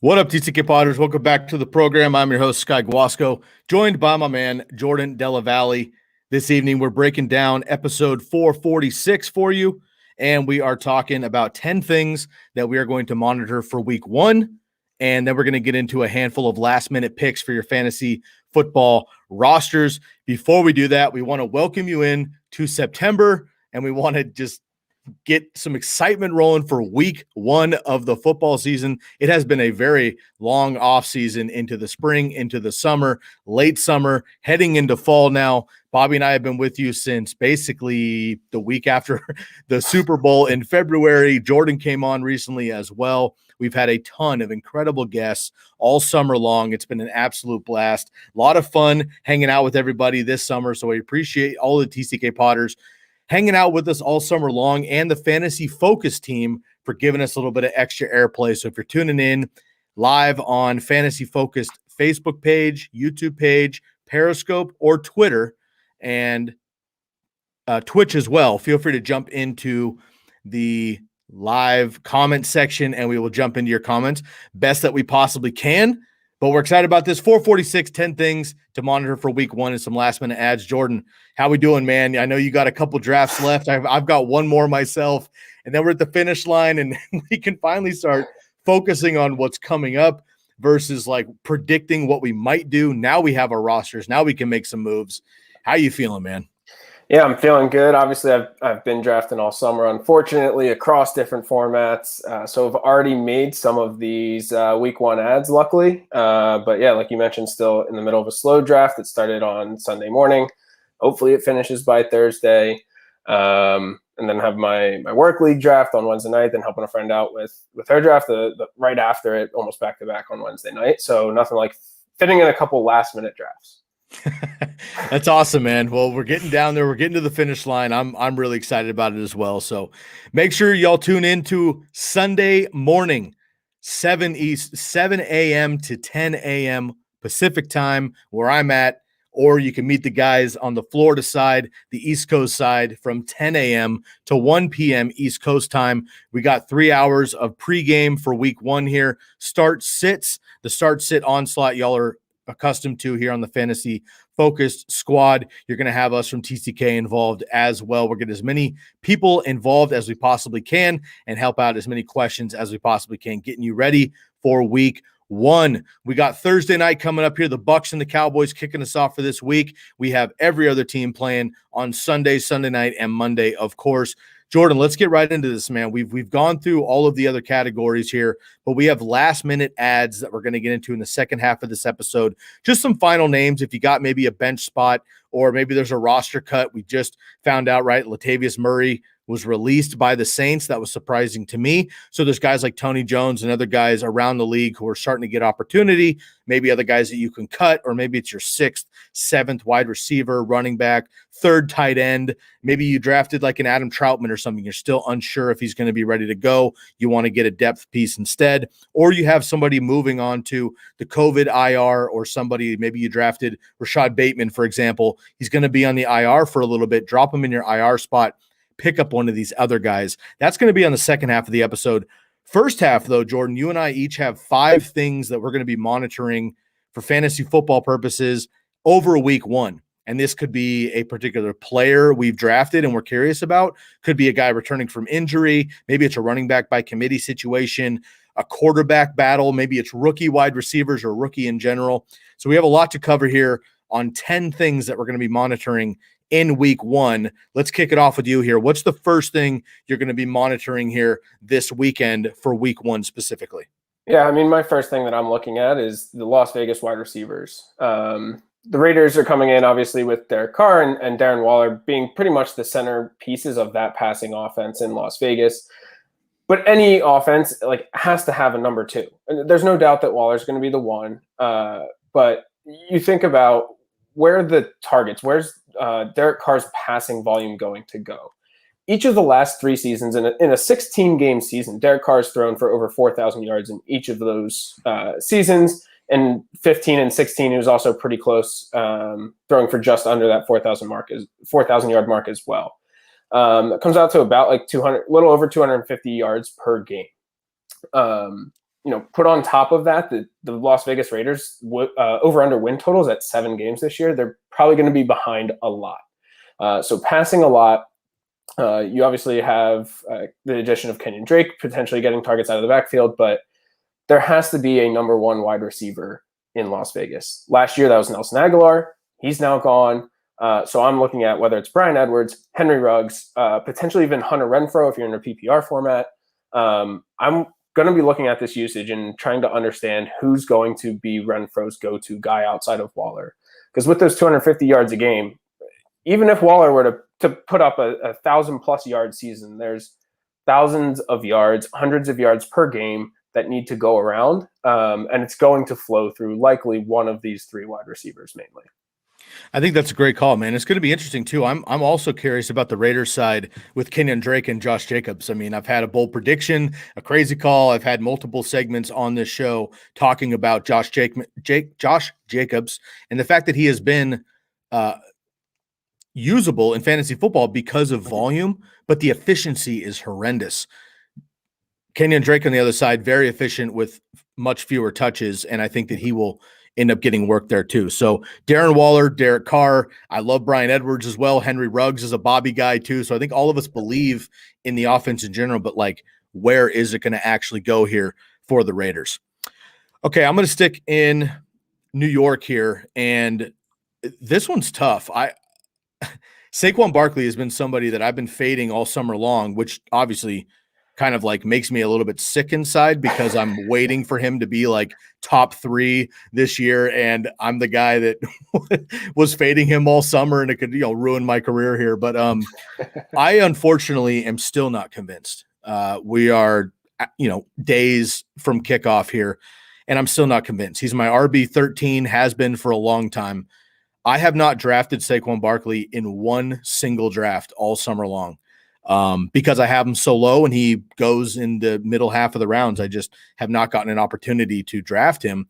What up, TCK Potters? Welcome back to the program. I'm your host, Sky Guasco, joined by my man, Jordan Della Valle. This evening, we're breaking down episode 446 for you, and we are talking about 10 things that we are going to monitor for week one, and then we're going to get into a handful of last-minute picks for your fantasy football rosters. Before we do that, we want to welcome you in to September, and we want to just get some excitement rolling for week one of the football season. It has been a very long off season into the spring, into the summer, late summer, heading into fall now. Bobby and I have been with you since basically the week after the Super Bowl in February. Jordan came on recently as well. We've had a ton of incredible guests all summer long. It's been an absolute blast. A lot of fun hanging out with everybody this summer. So we appreciate all the TCK Potters hanging out with us all summer long, and the Fantasy Focus team for giving us a little bit of extra airplay. So if you're tuning in live on Fantasy Focused Facebook page, YouTube page, Periscope, or Twitter, and Twitch as well, feel free to jump into the live comment section, and we will jump into your comments best that we possibly can. But we're excited about this. 446, 10 things to monitor for week one and some last-minute ads. Jordan, how we doing, man? I know you got a couple drafts left. I've got one more myself, and then we're at the finish line, and we can finally start focusing on what's coming up versus like predicting what we might do. Now we have our rosters. Now we can make some moves. How you feeling, man? Yeah, I'm feeling good. Obviously, I've been drafting all summer, unfortunately, across different formats. So I've already made some of these week one ads, luckily. But yeah, like you mentioned, still in the middle of a slow draft that started on Sunday morning. Hopefully it finishes by Thursday. And then have my work league draft on Wednesday night, then helping a friend out with her draft the right after it, almost back-to-back on Wednesday night. So nothing like fitting in a couple last-minute drafts. That's awesome, man. Well, we're getting down there. We're getting to the finish line. I'm really excited about it as well. So make sure y'all tune in to Sunday morning, 7 a.m. to 10 a.m. Pacific time, where I'm at, or you can meet the guys on the Florida side, the East Coast side, from 10 a.m. to 1 p.m. East Coast time. We got 3 hours of pregame for week one here. Start sits, the start sit onslaught y'all are accustomed to here on the Fantasy Focused squad. You're going to have us from TCK involved as well. We're getting as many people involved as we possibly can and help out as many questions as we possibly can, getting you ready for week one. We got Thursday night coming up here. The Bucs and the Cowboys kicking us off for this week. We have every other team playing on Sunday, Sunday night, and Monday, of course. Jordan, let's get right into this, man. We've gone through all of the other categories here, but we have last-minute ads that we're going to get into in the second half of this episode. Just some final names if you got maybe a bench spot or maybe there's a roster cut. We just found out, right, Latavius Murray was released by the Saints. That was surprising to me. So there's guys like Tony Jones and other guys around the league who are starting to get opportunity, maybe other guys that you can cut, or maybe it's your sixth, seventh wide receiver, running back, third tight end. Maybe you drafted like an Adam Troutman or something. You're still unsure if he's going to be ready to go. You want to get a depth piece instead, or you have somebody moving on to the COVID IR, or somebody, maybe you drafted Rashad Bateman, for example. He's going to be on the IR for a little bit. Drop him in your IR spot. Pick up one of these other guys. That's going to be on the second half of the episode. First half, though, Jordan, you and I each have 5 things that we're going to be monitoring for fantasy football purposes over week one. And this could be a particular player we've drafted and we're curious about. Could be a guy returning from injury. Maybe it's a running back by committee situation, a quarterback battle. Maybe it's rookie wide receivers or rookie in general. So we have a lot to cover here on 10 things that we're going to be monitoring in week one. Let's kick it off with you here. What's the first thing you're going to be monitoring here this weekend for week one specifically? Yeah, I mean, my first thing that I'm looking at is the Las Vegas wide receivers. The Raiders are coming in, obviously, with Derek Carr and Darren Waller being pretty much the center pieces of that passing offense in Las Vegas. But any offense has to have a number two. And there's no doubt that Waller's going to be the one. But you think about where the targets, where's Derek Carr's passing volume going to go? Each of the last 3 seasons, in a 16-game season, Derek Carr has thrown for over 4,000 yards in each of those seasons. And 15 and 16, he was also pretty close, throwing for just under that 4,000 yard mark as well. It comes out to about like 200, little over 250 yards per game. put on top of that the Las Vegas Raiders over under win totals at 7 games this year, they're probably going to be behind a lot. So passing a lot. You obviously have the addition of Kenyan Drake potentially getting targets out of the backfield, but there has to be a number 1 wide receiver in Las Vegas. Last year, that was Nelson Aguilar. He's now gone. So I'm looking at whether it's Bryan Edwards, Henry Ruggs, potentially even Hunter Renfrow if you're in a PPR format. I'm going to be looking at this usage and trying to understand who's going to be Renfrow's go-to guy outside of Waller. Because with those 250 yards a game, even if Waller were to put up a 1,000+ yard season, there's thousands of yards, hundreds of yards per game that need to go around. And it's going to flow through likely one of these 3 wide receivers mainly. I think that's a great call, man. It's going to be interesting too. I'm also curious about the Raiders side with Kenyan Drake and Josh Jacobs. I mean, I've had a bold prediction, a crazy call. I've had multiple segments on this show talking about Josh Jacobs and the fact that he has been usable in fantasy football because of volume, but the efficiency is horrendous. Kenyan Drake on the other side, very efficient with much fewer touches, and I think that he will end up getting work there too. So Darren Waller, Derek Carr, I love Bryan Edwards as well. Henry Ruggs is a Bobby guy too. So I think all of us believe in the offense in general, but like, where is it going to actually go here for the Raiders? Okay, I'm going to stick in New York here, and this one's tough. Saquon Barkley has been somebody that I've been fading all summer long, which obviously kind of like makes me a little bit sick inside because I'm waiting for him to be like top 3 this year. And I'm the guy that was fading him all summer, and it could, ruin my career here. But I unfortunately am still not convinced. We are, days from kickoff here, and I'm still not convinced. He's my RB13, has been for a long time. I have not drafted Saquon Barkley in one single draft all summer long. Because I have him so low and he goes in the middle half of the rounds. I just have not gotten an opportunity to draft him.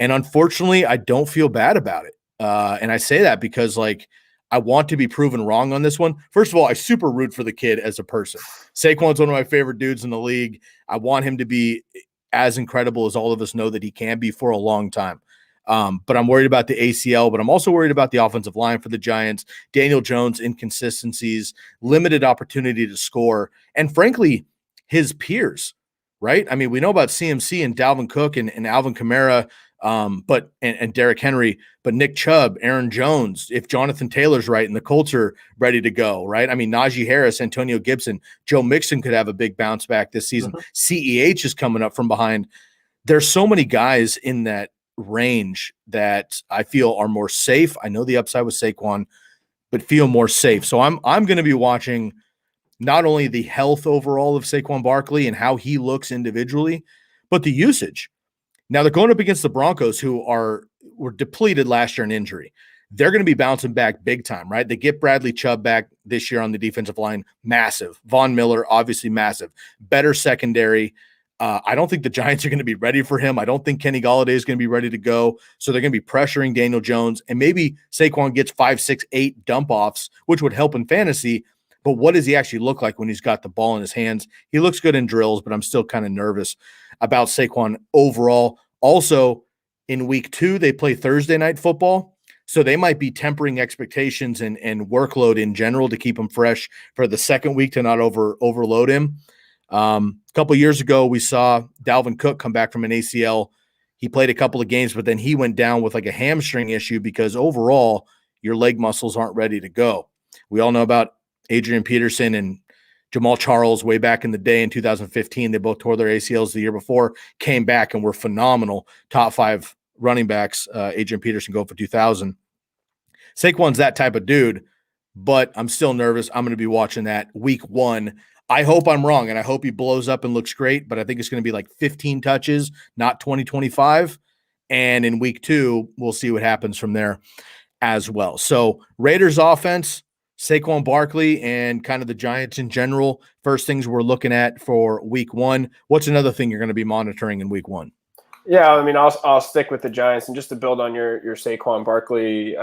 And unfortunately, I don't feel bad about it. And I say that because I want to be proven wrong on this one. First of all, I super root for the kid as a person. Saquon's one of my favorite dudes in the league. I want him to be as incredible as all of us know that he can be for a long time. But I'm worried about the ACL, but I'm also worried about the offensive line for the Giants, Daniel Jones inconsistencies, limited opportunity to score, and frankly, his peers, right? I mean, we know about CMC and Dalvin Cook and Alvin Kamara, and Derrick Henry, but Nick Chubb, Aaron Jones, if Jonathan Taylor's right and the Colts are ready to go, right? I mean, Najee Harris, Antonio Gibson, Joe Mixon could have a big bounce back this season. CEH is coming up from behind. There's so many guys in that range that I feel are more safe. I know the upside with Saquon, but feel more safe. So I'm going to be watching not only the health overall of Saquon Barkley and how he looks individually, but the usage. Now they're going up against the Broncos, who were depleted last year in injury. They're going to be bouncing back big time, right? They get Bradley Chubb back this year on the defensive line. Massive. Von Miller, obviously massive. Better secondary. I don't think the Giants are going to be ready for him. I don't think Kenny Gallaudet is going to be ready to go. So they're going to be pressuring Daniel Jones, and maybe Saquon gets 5, 6, 8 dump offs, which would help in fantasy. But what does he actually look like when he's got the ball in his hands? He looks good in drills, but I'm still kind of nervous about Saquon overall. Also, in week 2, they play Thursday night football. So they might be tempering expectations and workload in general to keep him fresh for the second week to not overload him. A couple of years ago, we saw Dalvin Cook come back from an ACL. He played a couple of games, but then he went down with like a hamstring issue because overall your leg muscles aren't ready to go. We all know about Adrian Peterson and Jamal Charles way back in the day in 2015. They both tore their ACLs the year before, came back and were phenomenal. Top 5 running backs, Adrian Peterson go for 2,000. Saquon's that type of dude, but I'm still nervous. I'm going to be watching that week 1. I hope I'm wrong, and I hope he blows up and looks great, but I think it's going to be like 15 touches, not 20, 25. And in week 2, we'll see what happens from there as well. So Raiders offense, Saquon Barkley, and kind of the Giants in general, first things we're looking at for week 1. What's another thing you're going to be monitoring in week 1? Yeah, I mean, I'll stick with the Giants, and just to build on your Saquon Barkley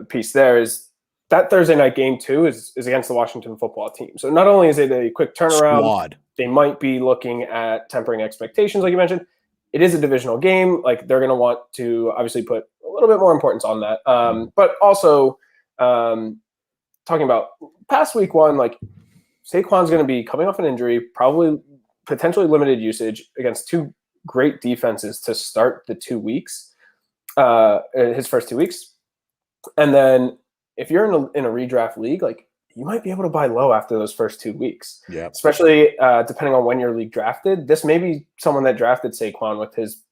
piece there is that Thursday night game too is against the Washington football team. So not only is it a quick turnaround, Squad. They might be looking at tempering expectations, like you mentioned. it is a divisional game. Like, they're going to want to obviously put a little bit more importance on that. But also talking about past week one, like Saquon's going to be coming off an injury, probably potentially limited usage against two great defenses to start the 2 weeks, his first 2 weeks. And then if you're in a redraft league, like, you might be able to buy low after those first 2 weeks. Yeah. Especially depending on when your league drafted. This may be someone that drafted Saquon with his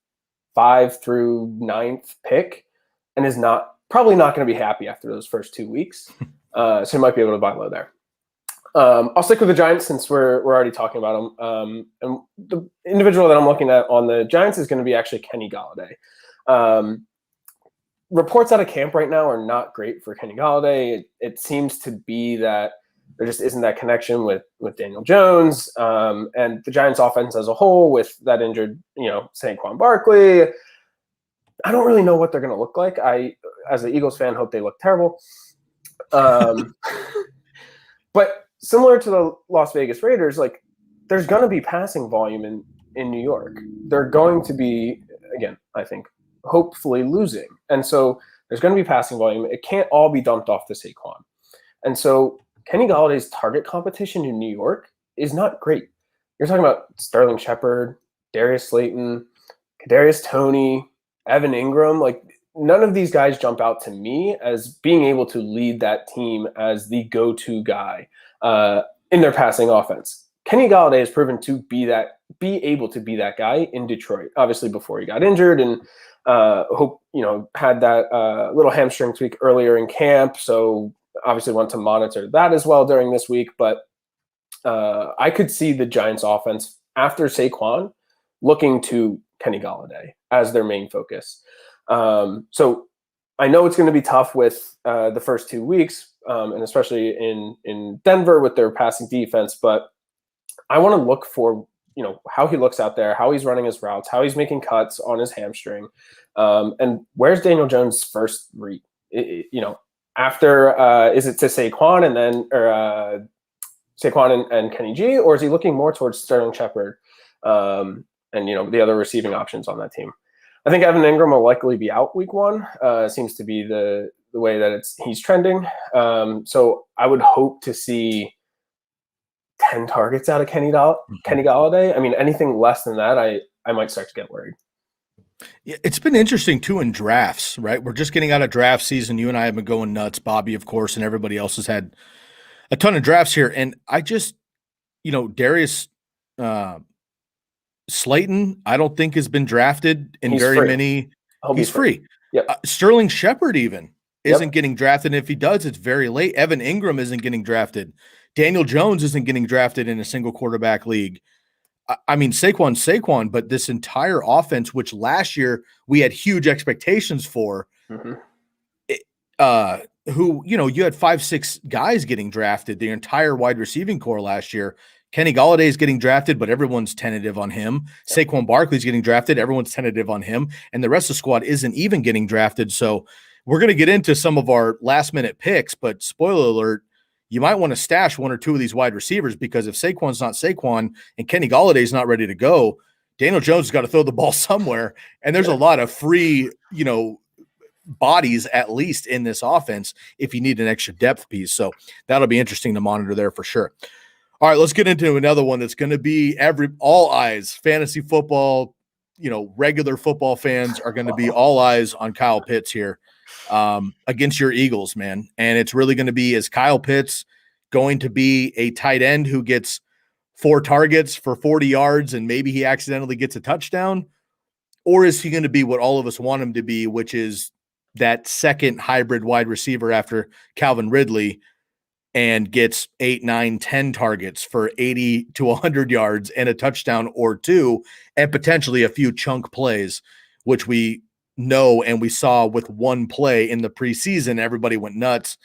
5 through 9th pick and is probably not going to be happy after those first 2 weeks. So you might be able to buy low there. I'll stick with the Giants since we're already talking about them. And the individual that I'm looking at on the Giants is going to be actually Kenny Gallaudet. Reports out of camp right now are not great for Kenny Gallaudet. It seems to be that there just isn't that connection with Daniel Jones and the Giants offense as a whole with that injured, Saquon Barkley. I don't really know what they're going to look like. I, as an Eagles fan, hope they look terrible. But similar to the Las Vegas Raiders, like, there's going to be passing volume in New York. They're going to be, again, I think, hopefully losing. And so there's going to be passing volume. It can't all be dumped off to Saquon. And so Kenny Galladay's target competition in New York is not great. You're talking about Sterling Shepard, Darius Slayton, Kadarius Toney, Evan Ingram. Like, none of these guys jump out to me as being able to lead that team as the go-to guy in their passing offense. Kenny Gallaudet has proven to be able to be that guy in Detroit, obviously before he got injured and had that little hamstring tweak earlier in camp. So obviously want to monitor that as well during this week. But I could see the Giants offense after Saquon looking to Kenny Gallaudet as their main focus. So I know it's going to be tough with the first 2 weeks, and especially in Denver with their passing defense. But I want to look for, how he looks out there, how he's running his routes, how he's making cuts on his hamstring. And where's Daniel Jones' first read? After is it to Saquon and then Saquon and Kenny G, or is he looking more towards Sterling Shepard and the other receiving options on that team? I think Evan Ingram will likely be out week one. Seems to be the way that he's trending. So I would hope to see 10 targets out of Kenny Gallaudet. I mean, anything less than that, I might start to get worried. Yeah, it's been interesting too in drafts, right? We're just getting out of draft season. You and I have been going nuts. Bobby, of course, and everybody else has had a ton of drafts here. And I just, Darius Slayton, I don't think has been drafted in many. He's free. Yep. Sterling Shepard even isn't getting drafted. And if he does, it's very late. Evan Ingram isn't getting drafted. Daniel Jones isn't getting drafted in a single quarterback league. I mean, Saquon, but this entire offense, which last year we had huge expectations for, you had 5-6 guys getting drafted, the entire wide receiving core last year. Kenny Gallaudet is getting drafted, but everyone's tentative on him. Yep. Saquon Barkley's getting drafted. Everyone's tentative on him. And the rest of the squad isn't even getting drafted. So we're going to get into some of our last-minute picks, but spoiler alert, you might want to stash one or two of these wide receivers because if Saquon's not Saquon and Kenny Galladay's not ready to go, Daniel Jones has got to throw the ball somewhere. And there's a lot of free, bodies at least in this offense if you need an extra depth piece. So that'll be interesting to monitor there for sure. All right, let's get into another one that's going to be all eyes. Fantasy football, regular football fans are going to be all eyes on Kyle Pitts here against your Eagles, man. And it's really going to be, is Kyle Pitts going to be a tight end who gets 4 targets for 40 yards and maybe he accidentally gets a touchdown? Or is he going to be what all of us want him to be, which is that second hybrid wide receiver after Calvin Ridley and gets 8, 9, 10 targets for 80 to 100 yards and a touchdown or 2 and potentially a few chunk plays, which we know and we saw with one play in the preseason, everybody went nuts.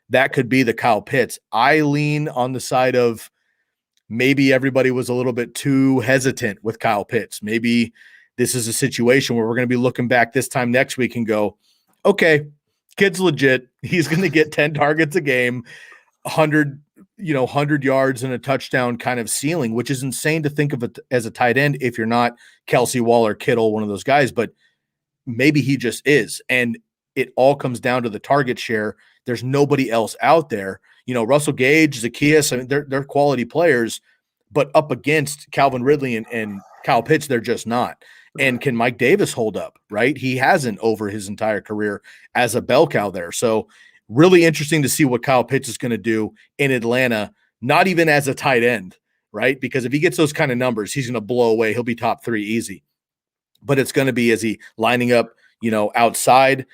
That could be the Kyle Pitts. I lean on the side of maybe everybody was a little bit too hesitant with Kyle Pitts. Maybe this is a situation where we're going to be looking back this time next week and go, okay, kid's legit. He's going to get 10 targets a game, 100 100 yards and a touchdown kind of ceiling, which is insane to think of it as a tight end if you're not Kelsey, Waller, Kittle, one of those guys, but maybe he just is. And it all comes down to the target share. There's nobody else out there. Russell Gage, Zacchaeus, I mean, they're quality players, but up against Calvin Ridley and Kyle Pitts, they're just not. And can Mike Davis hold up, right? He hasn't over his entire career as a bell cow there. So really interesting to see what Kyle Pitts is going to do in Atlanta, not even as a tight end, right? Because if he gets those kind of numbers, he's going to blow away. He'll be top 3 easy. But it's going to be, is he lining up, outside?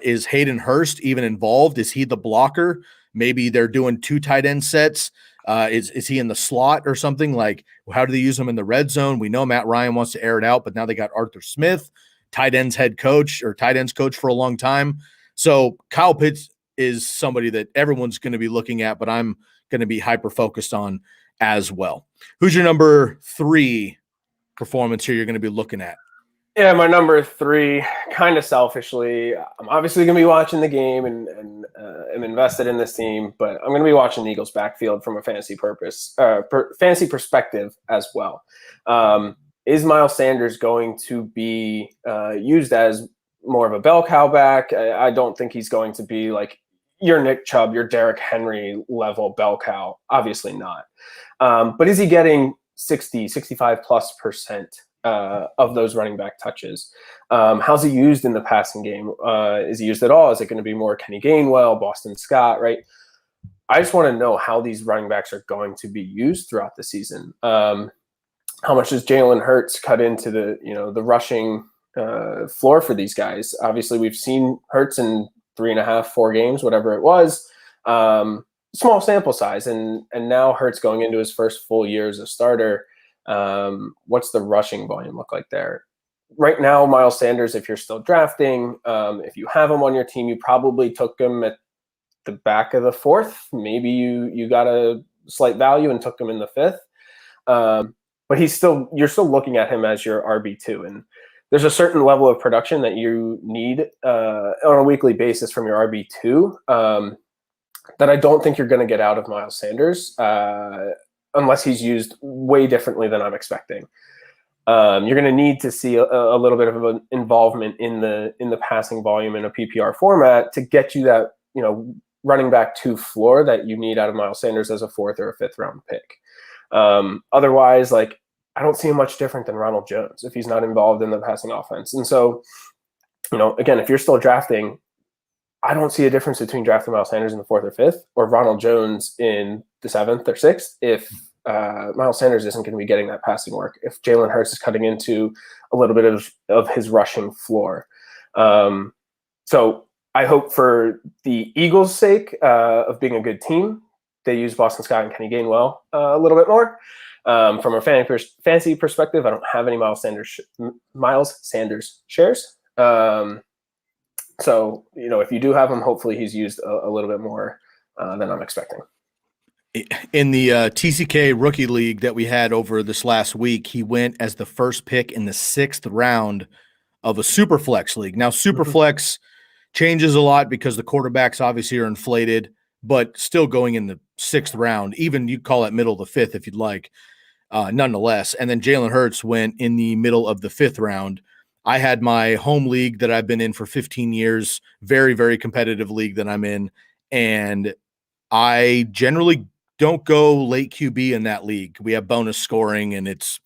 Is Hayden Hurst even involved? Is he the blocker? Maybe they're doing 2 tight end sets. Is he in the slot or something? Like, how do they use him in the red zone? We know Matt Ryan wants to air it out, but now they got Arthur Smith, tight ends coach for a long time. So Kyle Pitts is somebody that everyone's going to be looking at, but I'm going to be hyper-focused on as well. Who's your number 3 performance here you're going to be looking at? Yeah, my number 3, kind of selfishly, I'm obviously going to be watching the game and am invested in this team, but I'm going to be watching the Eagles backfield from a fantasy perspective as well. Is Miles Sanders going to be used as more of a bell cow back? I don't think he's going to be like your Nick Chubb, your Derrick Henry level bell cow. Obviously not. But is he getting 65+% of those running back touches? How's he used in the passing game? Is he used at all? Is it going to be more Kenny Gainwell, Boston Scott, right? I just want to know how these running backs are going to be used throughout the season. How much does Jalen Hurts cut into the rushing floor for these guys? Obviously, we've seen Hurts in 3.5, 4 games, whatever it was. Small sample size, and now Hurts going into his first full year as a starter. What's the rushing volume look like there? Right now, Miles Sanders, if you're still drafting, if you have him on your team, you probably took him at the back of the 4th. Maybe you got a slight value and took him in the 5th. But you're still looking at him as your RB2. And there's a certain level of production that you need on a weekly basis from your RB2 that I don't think you're going to get out of Miles Sanders unless he's used way differently than I'm expecting. You're going to need to see a little bit of an involvement in the passing volume in a PPR format to get you that running back 2 floor that you need out of Miles Sanders as a 4th or a 5th round pick. Otherwise, like, I don't see him much different than Ronald Jones if he's not involved in the passing offense. And so, again, if you're still drafting, I don't see a difference between drafting Miles Sanders in the 4th or 5th or Ronald Jones in the 7th or 6th if Miles Sanders isn't going to be getting that passing work, if Jalen Hurts is cutting into a little bit of his rushing floor. So I hope for the Eagles' sake of being a good team, they use Boston Scott and Kenny Gainwell a little bit more. From a fantasy perspective, I don't have any Miles Sanders shares. So, if you do have him, hopefully he's used a little bit more than I'm expecting. In the TCK rookie league that we had over this last week, he went as the first pick in the 6th round of a super flex league. Now, super flex changes a lot because the quarterbacks obviously are inflated, but still going in the 6th round, even you call it middle of the 5th if you'd like, nonetheless. And then Jalen Hurts went in the middle of the 5th round. I had my home league that I've been in for 15 years, very, very competitive league that I'm in. And I generally don't go late QB in that league. We have bonus scoring, and it's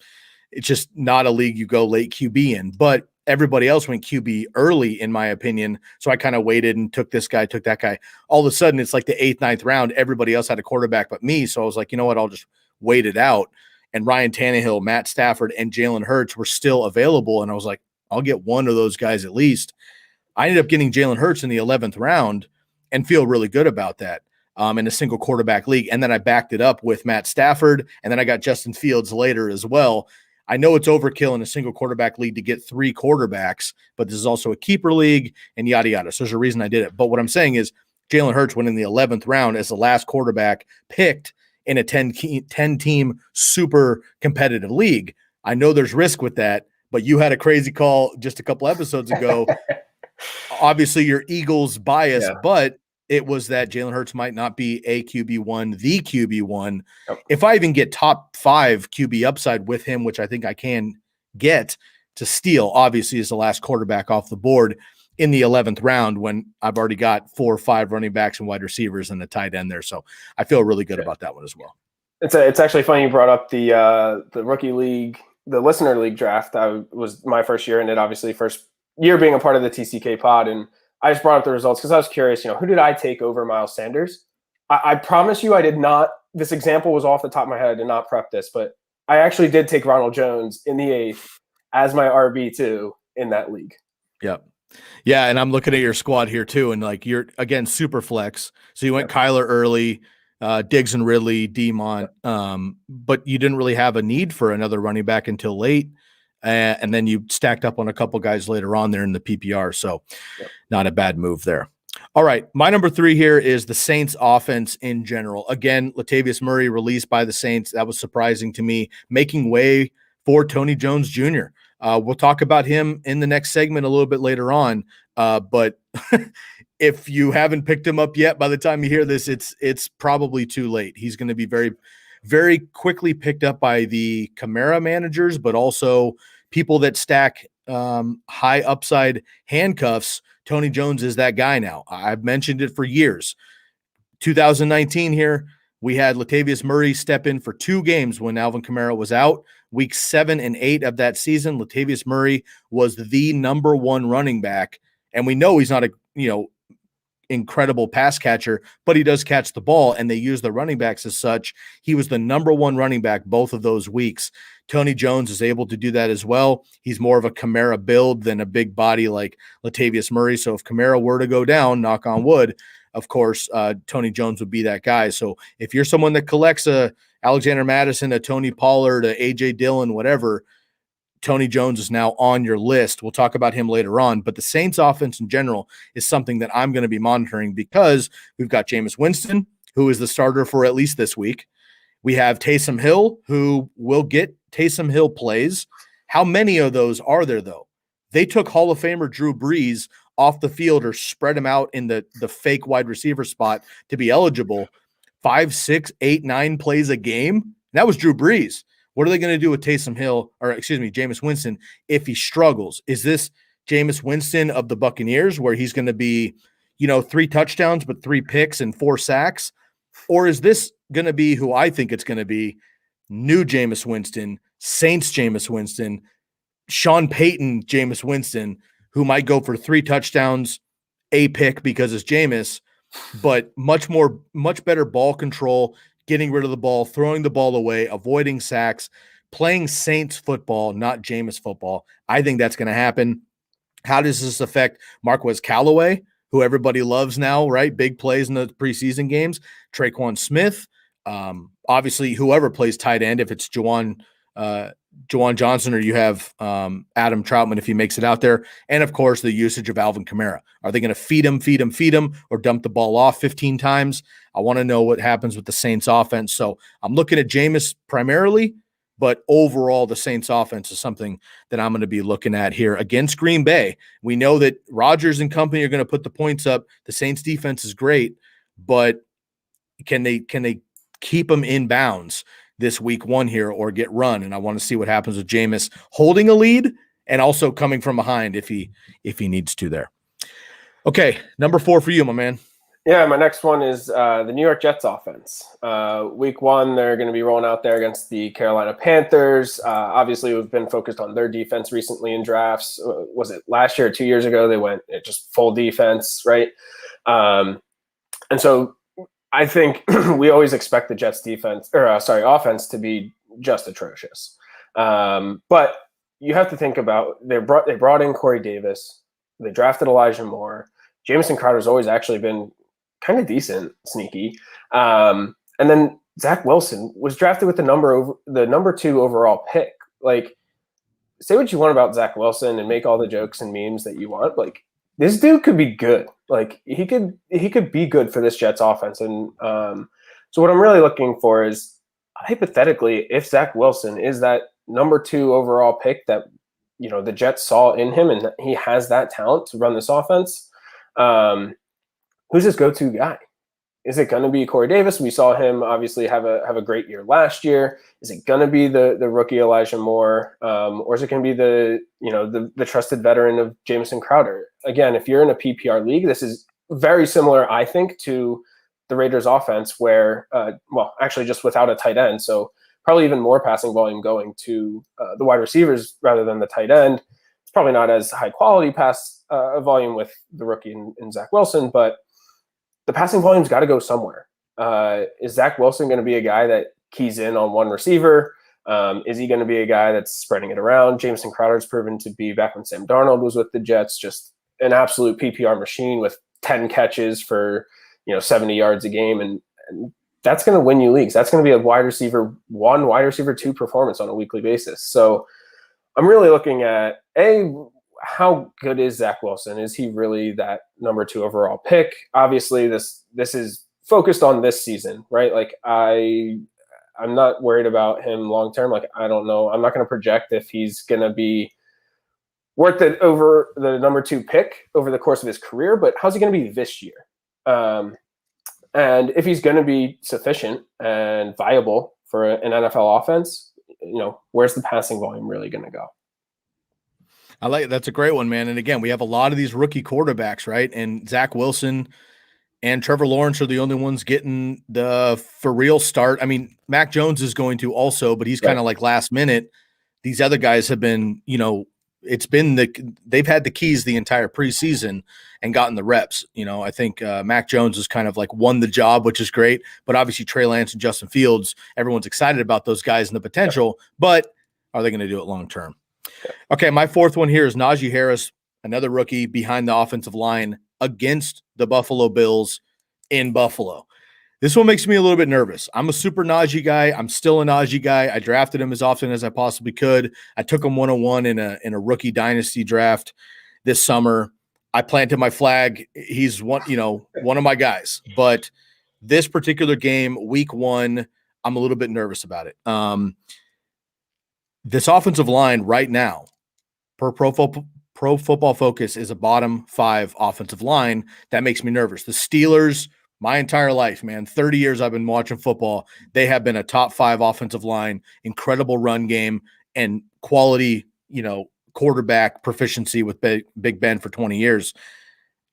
just not a league you go late QB in. But everybody else went QB early, in my opinion. So I kind of waited and took this guy, took that guy. All of a sudden, it's like the 8th, 9th round. Everybody else had a quarterback but me. So I was like, you know what? I'll just wait it out. And Ryan Tannehill, Matt Stafford, and Jalen Hurts were still available. And I was like, I'll get one of those guys at least. I ended up getting Jalen Hurts in the 11th round and feel really good about that in a single quarterback league. And then I backed it up with Matt Stafford, and then I got Justin Fields later as well. I know it's overkill in a single quarterback league to get 3 quarterbacks, but this is also a keeper league and yada, yada. So there's a reason I did it. But what I'm saying is Jalen Hurts went in the 11th round as the last quarterback picked in a 10-team super competitive league. I know there's risk with that, but you had a crazy call just a couple episodes ago. Obviously, your Eagles bias, but it was that Jalen Hurts might not be a QB1, the QB1. Yep. If I even get top 5 QB upside with him, which I think I can get to steal, obviously, is the last quarterback off the board in the 11th round when I've already got 4 or 5 running backs and wide receivers and a tight end there. So I feel really good about that one as well. It's actually funny you brought up the rookie league, the listener league draft. That was my first year in it, obviously, first year being a part of the TCK pod. And I just brought up the results because I was curious, who did I take over Miles Sanders? I promise you I did not. This example was off the top of my head. I did not prep this, but I actually did take Ronald Jones in the 8th as my RB2 in that league. Yep. Yeah, and I'm looking at your squad here too, and like you're again super flex. So you went Kyler early, Diggs and Ridley, Demont, but you didn't really have a need for another running back until late, and then you stacked up on a couple guys later on there in the PPR. So not a bad move there. All right, my number 3 here is the Saints offense in general. Again, Latavius Murray released by the Saints. That was surprising to me, making way for Tony Jones Jr. We'll talk about him in the next segment a little bit later on. But if you haven't picked him up yet, by the time you hear this, it's probably too late. He's going to be very, very quickly picked up by the Kamara managers, but also people that stack high upside handcuffs. Tony Jones is that guy now. I've mentioned it for years. 2019 here, we had Latavius Murray step in for 2 games when Alvin Kamara was out. Week 7 and 8 of that season, Latavius Murray was the number 1 running back. And we know he's not a, incredible pass catcher, but he does catch the ball, and they use the running backs as such. He was the number 1 running back both of those weeks. Tony Jones is able to do that as well. He's more of a Kamara build than a big body like Latavius Murray. So if Kamara were to go down, knock on wood, of course, Tony Jones would be that guy. So if you're someone that collects a Alexander Madison, a Tony Pollard, a A.J. Dillon, whatever, Tony Jones is now on your list. We'll talk about him later on. But the Saints offense in general is something that I'm going to be monitoring because we've got Jameis Winston, who is the starter for at least this week. We have Taysom Hill, who will get Taysom Hill plays. How many of those are there, though? They took Hall of Famer Drew Brees off the field or spread him out in the fake wide receiver spot to be eligible. 5, 6, 8, 9 plays a game. That was Drew Brees. What are they going to do with Jameis Winston if he struggles? Is this Jameis Winston of the Buccaneers where he's going to be, 3 touchdowns but 3 picks and 4 sacks? Or is this going to be who I think it's going to be, new Jameis Winston, Saints Jameis Winston, Sean Payton Jameis Winston, who might go for 3 touchdowns, a pick because it's Jameis, but much better ball control, getting rid of the ball, throwing the ball away, avoiding sacks, playing Saints football, not Jameis football. I think that's going to happen. How does this affect Marquez Callaway, who everybody loves now, right? Big plays in the preseason games. Traquan Smith, obviously whoever plays tight end, if it's Juwan Johnson or you have Adam Troutman if he makes it out there. And, of course, the usage of Alvin Kamara. Are they going to feed him, or dump the ball off 15 times? I want to know what happens with the Saints offense. So I'm looking at Jameis primarily, but overall the Saints offense is something that I'm going to be looking at here against Green Bay. We know that Rodgers and company are going to put the points up. The Saints defense is great, but can they keep them in bounds this week 1 here or get run? And I want to see what happens with Jameis holding a lead and also coming from behind if he needs to there. Okay, number 4 for you, my man. Yeah, my next one is the New York Jets offense. Week 1, they're going to be rolling out there against the Carolina Panthers. Obviously, we've been focused on their defense recently in drafts. Was it last year or 2 years ago? They went just full defense, right? And so I think we always expect the Jets offense to be just atrocious. But you have to think about they brought in Corey Davis. They drafted Elijah Moore. Jamison Crowder's always actually been kind of decent, sneaky. And then Zach Wilson was drafted with the number 2 overall pick. Like, say what you want about Zach Wilson and make all the jokes and memes that you want. Like, this dude could be good. Like, he could be good for this Jets offense. And so what I'm really looking for is, hypothetically, if Zach Wilson is that number 2 overall pick that, the Jets saw in him and he has that talent to run this offense, who's his go-to guy? Is it going to be Corey Davis? We saw him obviously have a great year last year. Is it going to be the rookie Elijah Moore, or is it going to be the trusted veteran of Jamison Crowder? Again, if you're in a PPR league, this is very similar, I think, to the Raiders' offense, where actually just without a tight end, so probably even more passing volume going to the wide receivers rather than the tight end. It's probably not as high quality pass volume with the rookie in Zach Wilson, but the passing volume's got to go somewhere. Is Zach Wilson going to be a guy that keys in on one receiver? Is he going to be a guy that's spreading it around? Jamison Crowder's proven to be, back when Sam Darnold was with the Jets, just an absolute PPR machine with 10 catches for 70 yards a game, and that's going to win you leagues. That's going to be a wide receiver 1, wide receiver 2 performance on a weekly basis. So I'm really looking at how good is Zach Wilson? Is he really that number 2 overall pick? Obviously, this is focused on this season, right? Like I'm not worried about him long term. Like, I don't know. I'm not going to project if he's going to be worth it over the number 2 pick over the course of his career, but how's he going to be this year? And if he's going to be sufficient and viable for an NFL offense, where's the passing volume really going to go? That's a great one, man. And again, we have a lot of these rookie quarterbacks, right? And Zach Wilson and Trevor Lawrence are the only ones getting the for real start. I mean, Mac Jones is going to also, but he's kind of like last minute. These other guys have been, they've had the keys the entire preseason and gotten the reps. I think Mac Jones is kind of like won the job, which is great. But obviously Trey Lance and Justin Fields, everyone's excited about those guys and the potential, but are they going to do it long term? Okay, my fourth one here is Naji Harris, another rookie behind the offensive line against the Buffalo Bills in Buffalo. This one makes me a little bit nervous. I'm a super Naji guy. I'm still a Naji guy. I drafted him as often as I possibly could. I took him 101 in a rookie dynasty draft this summer. I planted my flag. He's one of my guys. But this particular game, week 1, I'm a little bit nervous about it. This offensive line right now, per Pro Football Focus, is a bottom 5 offensive line. That makes me nervous. The Steelers, my entire life, man, 30 years I've been watching football, they have been a top 5 offensive line, incredible run game, and quality, quarterback proficiency with Big Ben for 20 years.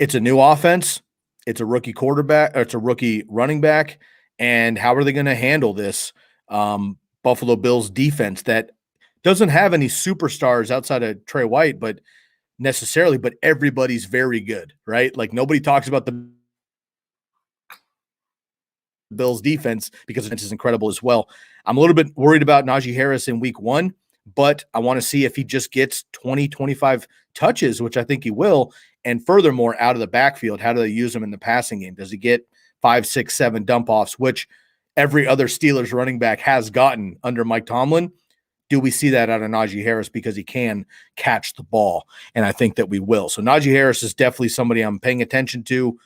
It's a new offense. It's a rookie quarterback, or it's a rookie running back. And how are they going to handle this Buffalo Bills defense that doesn't have any superstars outside of Trey White, but everybody's very good, right? Like, nobody talks about the Bills defense because it is incredible as well. I'm a little bit worried about Naji Harris in week 1, but I want to see if he just gets 20, 25 touches, which I think he will. And furthermore, out of the backfield, how do they use him in the passing game? Does he get 5, 6, 7 dump offs, which every other Steelers running back has gotten under Mike Tomlin? Do we see that out of Naji Harris because he can catch the ball? And I think that we will. So Naji Harris is definitely somebody I'm paying attention to,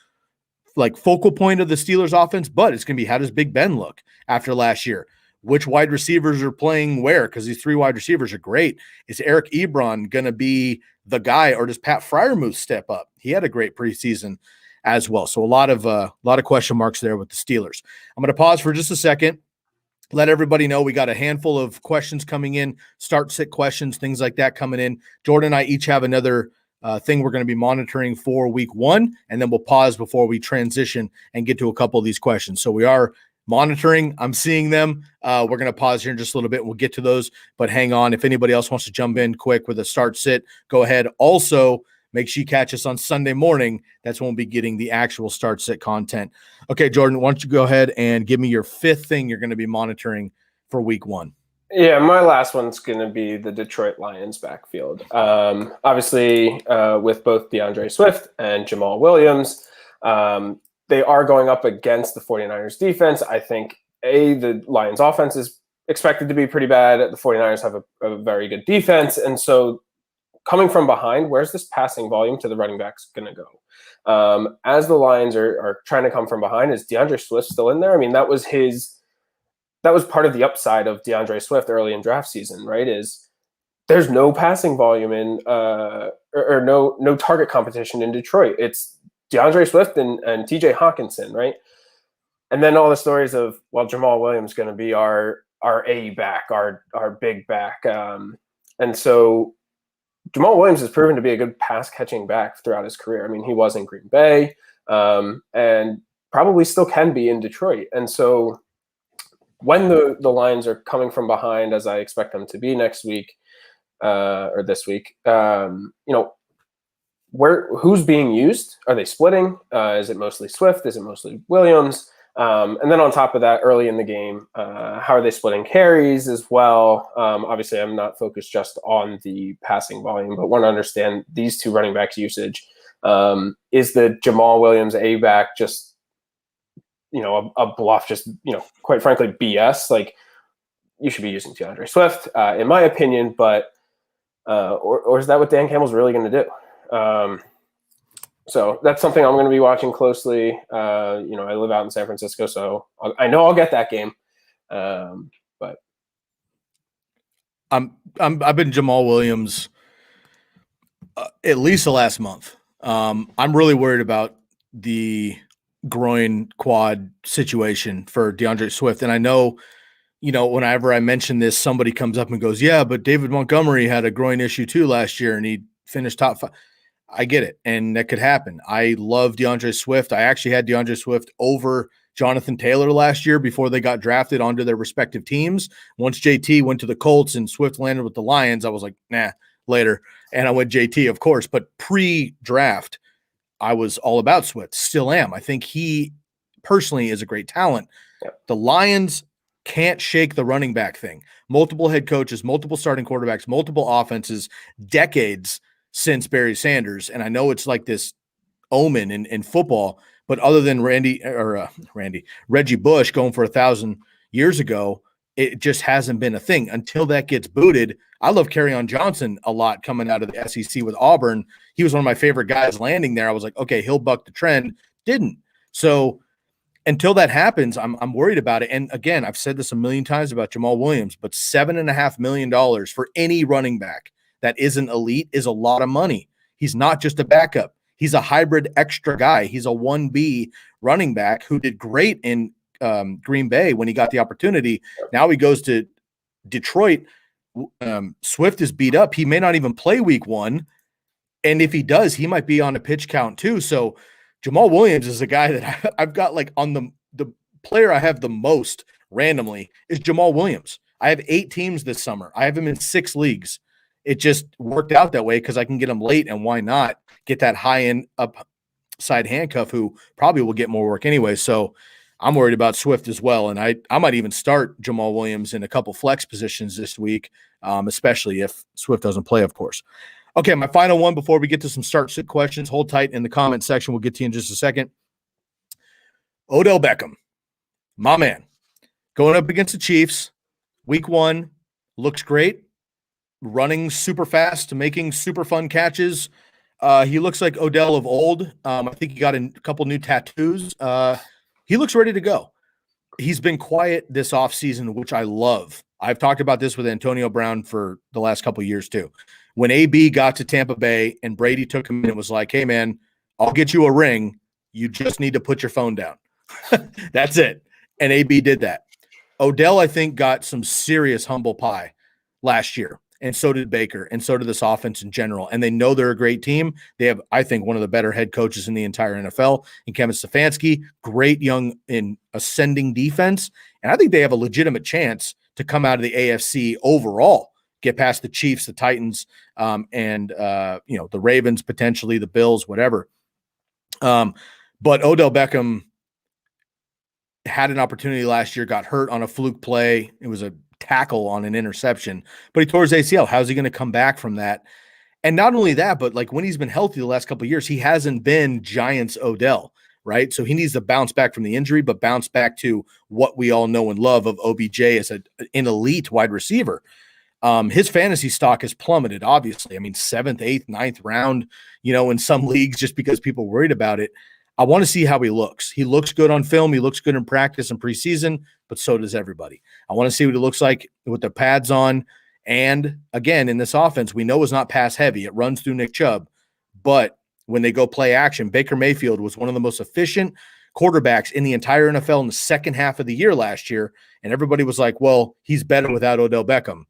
like focal point of the Steelers offense, but it's going to be, how does Big Ben look after last year? Which wide receivers are playing where? Because these 3 wide receivers are great. Is Eric Ebron going to be the guy, or does Pat Freiermuth step up? He had a great preseason as well. So a lot of question marks there with the Steelers. I'm going to pause for just a second. Let everybody know we got a handful of questions coming in, start-sit questions, things like that coming in. Jordan and I each have another thing we're going to be monitoring for week 1, and then we'll pause before we transition and get to a couple of these questions. So we are monitoring. I'm seeing them. We're going to pause here in just a little bit, and we'll get to those, but hang on. If anybody else wants to jump in quick with a start-sit, go ahead. Also, make sure you catch us on Sunday morning. That's when we'll be getting the actual start-sit content. Okay, Jordan, why don't you go ahead and give me your 5th thing you're going to be monitoring for week 1? Yeah, my last one's going to be the Detroit Lions backfield. Obviously, with both Deandre Swift and Jamal Williams, they are going up against the 49ers defense. I think, the Lions offense is expected to be pretty bad. The 49ers have a very good defense. And so coming from behind, where's this passing volume to the running backs going to go? As the Lions are trying to come from behind, is DeAndre Swift still in there? I mean, that was part of the upside of DeAndre Swift early in draft season, right? Is there's no passing volume in or no target competition in Detroit. It's DeAndre Swift and TJ Hawkinson, right? And then all the stories of, well, Jamal Williams is going to be our A back, our big back. And so Jamal Williams has proven to be a good pass catching back throughout his career. I mean, he was in Green Bay and probably still can be in Detroit. And so when the Lions are coming from behind, as I expect them to be next week or this week, who's being used? Are they splitting? Is it mostly Swift? Is it mostly Williams? And then on top of that, early in the game, how are they splitting carries as well? Obviously, I'm not focused just on the passing volume, but want to understand these two running backs' usage. Is the Jamal Williams A-back just, a bluff, just, quite frankly, BS? Like, you should be using DeAndre Swift, in my opinion, but or is that what Dan Campbell's really going to do? So that's something I'm going to be watching closely. I live out in San Francisco, so I know I'll get that game. But I've been Jamal Williams at least the last month. I'm really worried about the groin quad situation for DeAndre Swift, and I know, whenever I mention this, somebody comes up and goes, "Yeah, but David Montgomery had a groin issue too last year, and he finished top 5." I get it, and that could happen. I love DeAndre Swift. I actually had DeAndre Swift over Jonathan Taylor last year before they got drafted onto their respective teams. Once JT went to the Colts and Swift landed with the Lions, I was like, nah, later. And I went JT, of course. But pre-draft, I was all about Swift. Still am. I think he personally is a great talent. Yep. The Lions can't shake the running back thing. Multiple head coaches, multiple starting quarterbacks, multiple offenses, decades since Barry Sanders. And I know it's like this omen in football, but other than Reggie Bush going for 1,000 years ago, it just hasn't been a thing until that gets booted. I love Kerryon Johnson a lot coming out of the SEC with Auburn. He was one of my favorite guys landing there. I was like, okay, he'll buck the trend. Didn't. So until that happens, I'm worried about it. And again, I've said this a million times about Jamal Williams, but $7.5 million for any running back that isn't elite is a lot of money. He's not just a backup. He's a hybrid extra guy. He's a 1B running back who did great in Green Bay when he got the opportunity. Now he goes to Detroit. Swift is beat up. He may not even play week 1. And if he does, he might be on a pitch count too. So Jamal Williams is a guy that I've got like on the player I have the most randomly is Jamal Williams. I have 8 teams this summer. I have him in 6 leagues. It just worked out that way because I can get him late, and why not get that high-end upside handcuff who probably will get more work anyway. So I'm worried about Swift as well, and I might even start Jamal Williams in a couple flex positions this week, especially if Swift doesn't play, of course. Okay, my final one before we get to some start-sit questions. Hold tight in the comment section. We'll get to you in just a second. Odell Beckham, my man, going up against the Chiefs, week 1, looks great. Running super fast, making super fun catches. He looks like Odell of old. I think he got a couple new tattoos. He looks ready to go. He's been quiet this offseason, which I love. I've talked about this with Antonio Brown for the last couple of years too. When AB got to Tampa Bay and Brady took him in and was like, hey, man, I'll get you a ring. You just need to put your phone down. That's it. And AB did that. Odell, I think, got some serious humble pie last year. And so did Baker, and so did this offense in general. And they know they're a great team. They have, I think, one of the better head coaches in the entire NFL in Kevin Stefanski, great young in ascending defense. And I think they have a legitimate chance to come out of the AFC overall, get past the Chiefs, the Titans, and the Ravens, potentially the Bills, whatever. But Odell Beckham had an opportunity last year, got hurt on a fluke play. It was a tackle on an interception, but he tore his ACL. How's he going to come back from that? And not only that, but like when he's been healthy the last couple of years, he hasn't been Giants Odell, right? So he needs to bounce back from the injury, but bounce back to what we all know and love of OBJ as an elite wide receiver. His fantasy stock has plummeted, obviously. I mean, 7th, 8th, 9th round, in some leagues just because people are worried about it. I want to see how he looks. He looks good on film. He looks good in practice and preseason, but so does everybody. I want to see what it looks like with the pads on. And again, in this offense, we know it's not pass heavy. It runs through Nick Chubb, but when they go play action. Baker Mayfield was one of the most efficient quarterbacks in the entire NFL in the second half of the year last year. And everybody was like, well, he's better without Odell Beckham.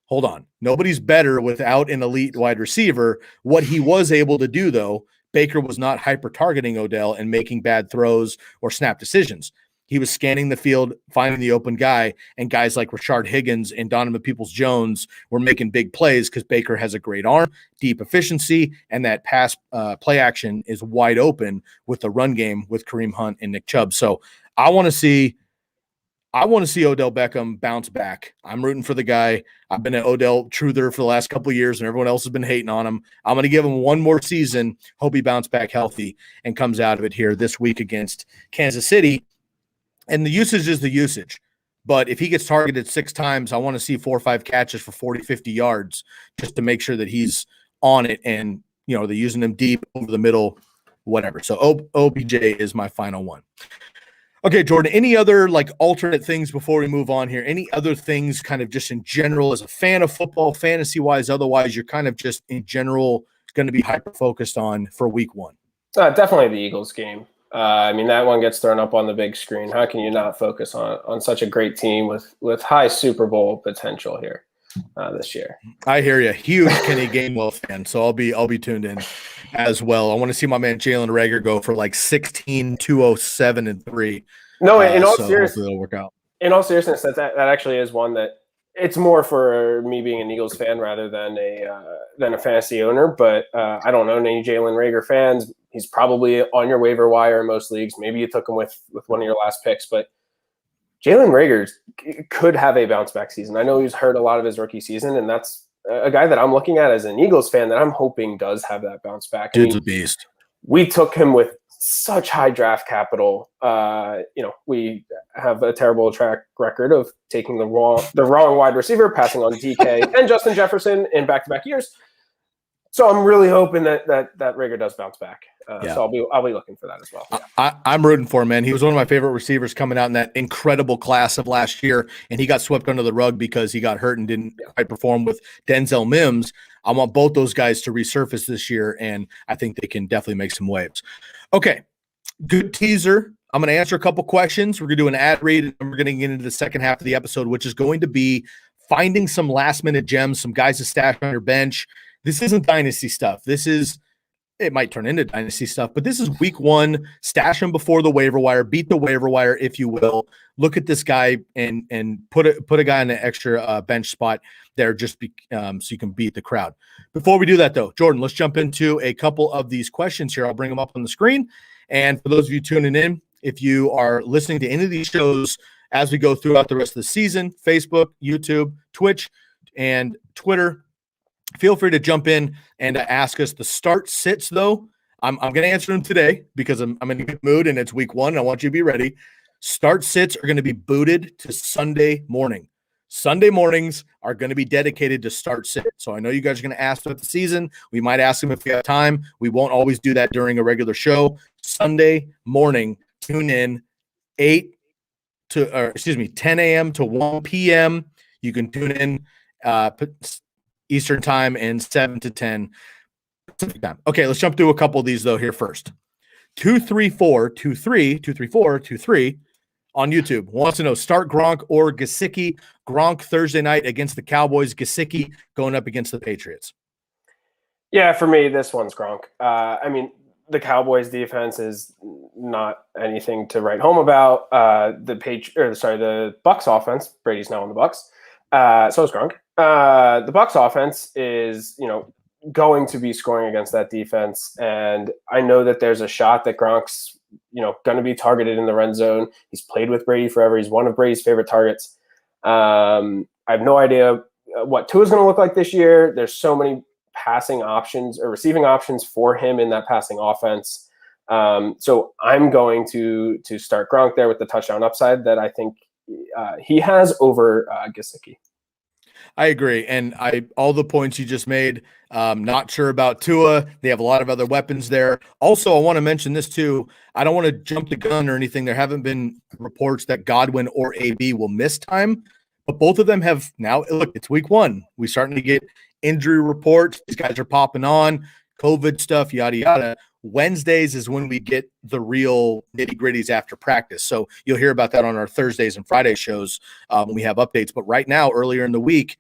Hold on. Nobody's better without an elite wide receiver. What he was able to do, though, Baker was not hyper-targeting Odell and making bad throws or snap decisions. He was scanning the field, finding the open guy, and guys like Rashard Higgins and Donovan Peoples-Jones were making big plays because Baker has a great arm, deep efficiency, and that pass play action is wide open with the run game with Kareem Hunt and Nick Chubb. So I want to see Odell Beckham bounce back. I'm rooting for the guy. I've been an Odell truther for the last couple of years, and everyone else has been hating on him. I'm going to give him one more season. Hope he bounces back healthy and comes out of it here this week against Kansas City. And the usage is the usage. But if he gets targeted 6 times, I want to see 4 or 5 catches for 40, 50 yards just to make sure that he's on it and, they're using him deep over the middle, whatever. So OBJ is my final one. Okay, Jordan, any other alternate things before we move on here? Any other things kind of just in general as a fan of football, fantasy-wise, otherwise you're kind of just in general going to be hyper-focused on for week 1? Definitely the Eagles game. That one gets thrown up on the big screen. How can you not focus on such a great team with high Super Bowl potential here this year? I hear you. Huge Kenny Gainwell fan, so I'll be tuned in as well. I want to see my man Jalen Reagor go for 16, 207, and 3. No, in all seriousness, it'll work out. In all seriousness, that actually is one that it's more for me being an Eagles fan rather than a fantasy owner. But I don't know any Jalen Reagor fans. He's probably on your waiver wire in most leagues. Maybe you took him with one of your last picks, but Jalen Reagor could have a bounce back season. I know he's hurt a lot of his rookie season, and that's a guy that I'm looking at as an Eagles fan that I'm hoping does have that bounce back. Dude's a beast. We took him with such high draft capital. We have a terrible track record of taking the wrong wide receiver, passing on DK and Justin Jefferson in back-to-back years. So I'm really hoping that Reagor does bounce back. So I'll be looking for that as well. Yeah. I'm rooting for him, man. He was one of my favorite receivers coming out in that incredible class of last year, and he got swept under the rug because he got hurt and didn't quite perform with Denzel Mims. I want both those guys to resurface this year, and I think they can definitely make some waves. Okay, good teaser. I'm going to answer a couple questions. We're going to do an ad read, and we're going to get into the second half of the episode, which is going to be finding some last-minute gems, some guys to stash on your bench. This isn't dynasty stuff. It might turn into dynasty stuff, but this is week 1. Stash him before the waiver wire, beat the waiver wire, if you will. Look at this guy and put a guy in an extra bench spot there so you can beat the crowd. Before we do that, though, Jordan, let's jump into a couple of these questions here. I'll bring them up on the screen. And for those of you tuning in, if you are listening to any of these shows as we go throughout the rest of the season, Facebook, YouTube, Twitch, and Twitter, feel free to jump in and ask us the start sits, though. I'm going to answer them today because I'm in a good mood and it's week 1. And I want you to be ready. Start sits are going to be booted to Sunday morning. Sunday mornings are going to be dedicated to start sit. So I know you guys are going to ask about the season. We might ask them if we have time. We won't always do that during a regular show. Sunday morning, tune in 10 a.m. to 1 p.m. You can tune in Eastern time and 7 to 10 Pacific time. Okay, let's jump through a couple of these though here first. 23423 on YouTube wants to know start Gronk or Gesicki. Gronk Thursday night against the Cowboys. Gesicki going up against the Patriots. Yeah, for me, this one's Gronk. The Cowboys defense is not anything to write home about. The Bucks offense. Brady's now on the Bucks. So is Gronk. The Bucks offense is, going to be scoring against that defense. And I know that there's a shot that Gronk's, going to be targeted in the red zone. He's played with Brady forever. He's one of Brady's favorite targets. I have no idea what Tua is going to look like this year. There's so many passing options or receiving options for him in that passing offense. So I'm going to start Gronk there with the touchdown upside that I think he has over Gesicki. I agree. And all the points you just made, not sure about Tua. They have a lot of other weapons there. Also, I want to mention this too. I don't want to jump the gun or anything. There haven't been reports that Godwin or AB will miss time, but both of them have now. Look, it's week 1. We're starting to get injury reports. These guys are popping on. COVID stuff, yada, yada. Wednesdays is when we get the real nitty gritties after practice. So you'll hear about that on our Thursdays and Friday shows when we have updates. But right now, earlier in the week,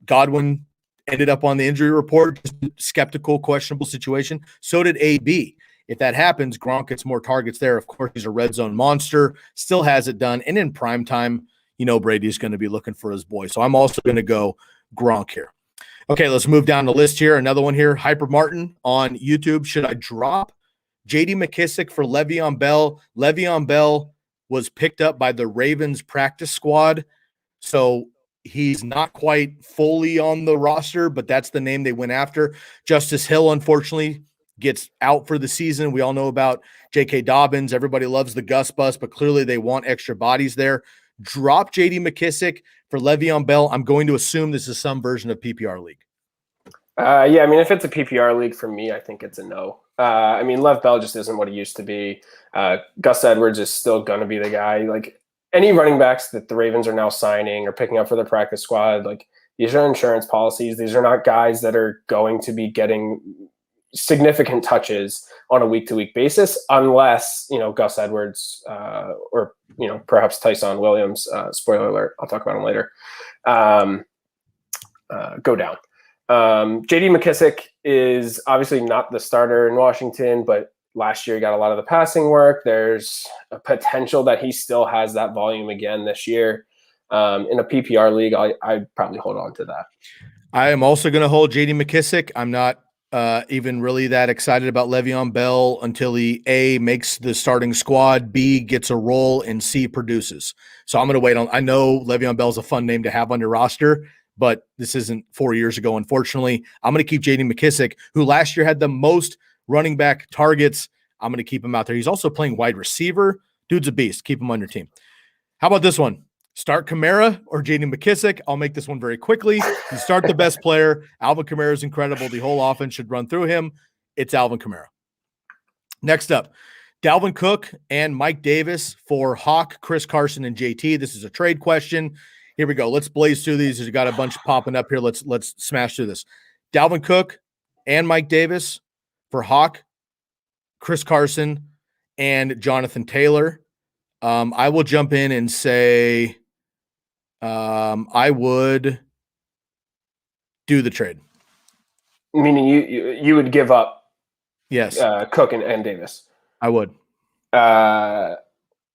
Godwin ended up on the injury report, just skeptical, questionable situation. So did AB. If that happens, Gronk gets more targets there. Of course, he's a red zone monster, still has it done. And in prime time, Brady's going to be looking for his boy. So I'm also going to go Gronk here. Okay, let's move down the list here. Another one here, Hyper Martin on YouTube. Should I drop J.D. McKissick for Le'Veon Bell? Le'Veon Bell was picked up by the Ravens practice squad, so he's not quite fully on the roster, but that's the name they went after. Justice Hill, unfortunately, gets out for the season. We all know about J.K. Dobbins. Everybody loves the Gus bus, but clearly they want extra bodies there. Drop J.D. McKissick for Le'Veon Bell. I'm going to assume this is some version of PPR league. Yeah, I mean, if it's a PPR league for me, I think it's a no. I mean, Lev Bell just isn't what he used to be. Gus Edwards is still going to be the guy. Like, any running backs that the Ravens are now signing or picking up for their practice squad, like, these are insurance policies. These are not guys that are going to be getting significant touches on a week-to-week basis unless, Gus Edwards or, perhaps Tyson Williams, spoiler alert, I'll talk about him later, go down. J.D. McKissick is obviously not the starter in Washington, but last year he got a lot of the passing work. There's a potential that he still has that volume again this year. In a PPR league, I'd probably hold on to that. I am also going to hold J.D. McKissick. I'm not even really that excited about Le'Veon Bell until he A, makes the starting squad, B, gets a role, and C, produces. So I'm going to wait on. I know Le'Veon Bell is a fun name to have on your roster, but this isn't 4 years ago, unfortunately. I'm going to keep J.D. McKissick, who last year had the most running back targets. I'm going to keep him out there. He's also playing wide receiver. Dude's a beast. Keep him on your team. How about this one? Start Kamara or J.D. McKissick? I'll make this one very quickly. You start the best player. Alvin Kamara is incredible. The whole offense should run through him. It's Alvin Kamara. Next up, Dalvin Cook and Mike Davis for Hawk, Chris Carson, and JT. This is a trade question. Here we go. Let's blaze through these. We've got a bunch popping up here. Let's smash through this. Dalvin Cook and Mike Davis for Hawk, Chris Carson, and Jonathan Taylor. I will jump in and say I would do the trade. Meaning you would give up Yes. Cook and Davis. I would.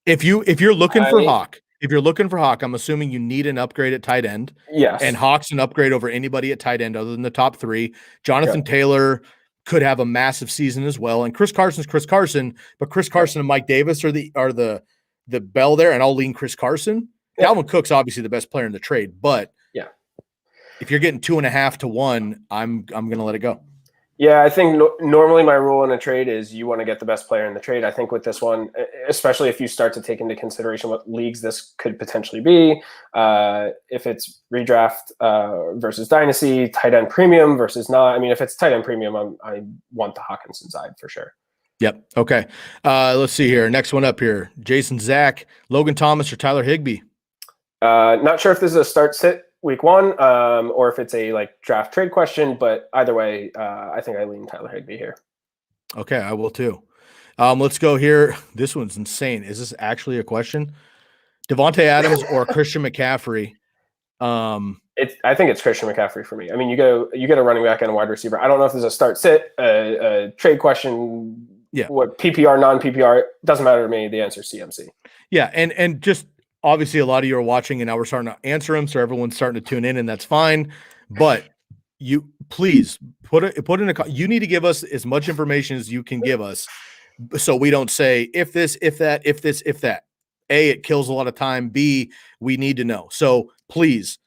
If you're looking for Hawk, I'm assuming you need an upgrade at tight end. Yes. And Hawk's an upgrade over anybody at tight end other than the top three. Jonathan Taylor could have a massive season as well. And Chris Carson's Chris Carson, but Chris Carson and Mike Davis are the bell there, and I'll lean Chris Carson. Dalvin Cook's obviously the best player in the trade, but if you're getting 2.5 to 1, I'm going to let it go. Yeah, I think normally my rule in a trade is you want to get the best player in the trade. I think with this one, especially if you start to take into consideration what leagues this could potentially be, if it's redraft versus dynasty, tight end premium versus not. I mean, if it's tight end premium, I want the Hawkinson side for sure. Yep. Okay. Let's see here. Next one up here. Jason Zach, Logan Thomas, or Tyler Higbee? Not sure if this is a start sit week one or if it's a draft trade question, but either way, I think I lean Tyler Higbee here. Okay, I will too. Let's go here. This one's insane. Is this actually a question? Devontae Adams or Christian McCaffrey? I think it's Christian McCaffrey for me. I mean, you get a running back and a wide receiver. I don't know if there's a start sit, a trade question. Yeah. What PPR, non-PPR, doesn't matter to me. The answer is CMC. Yeah, and just obviously a lot of you are watching and now we're starting to answer them, so everyone's starting to tune in, and that's fine. But you please put in you need to give us as much information as you can give us, so we don't say if this, if that, if this, if that. A, it kills a lot of time. B, we need to know. So please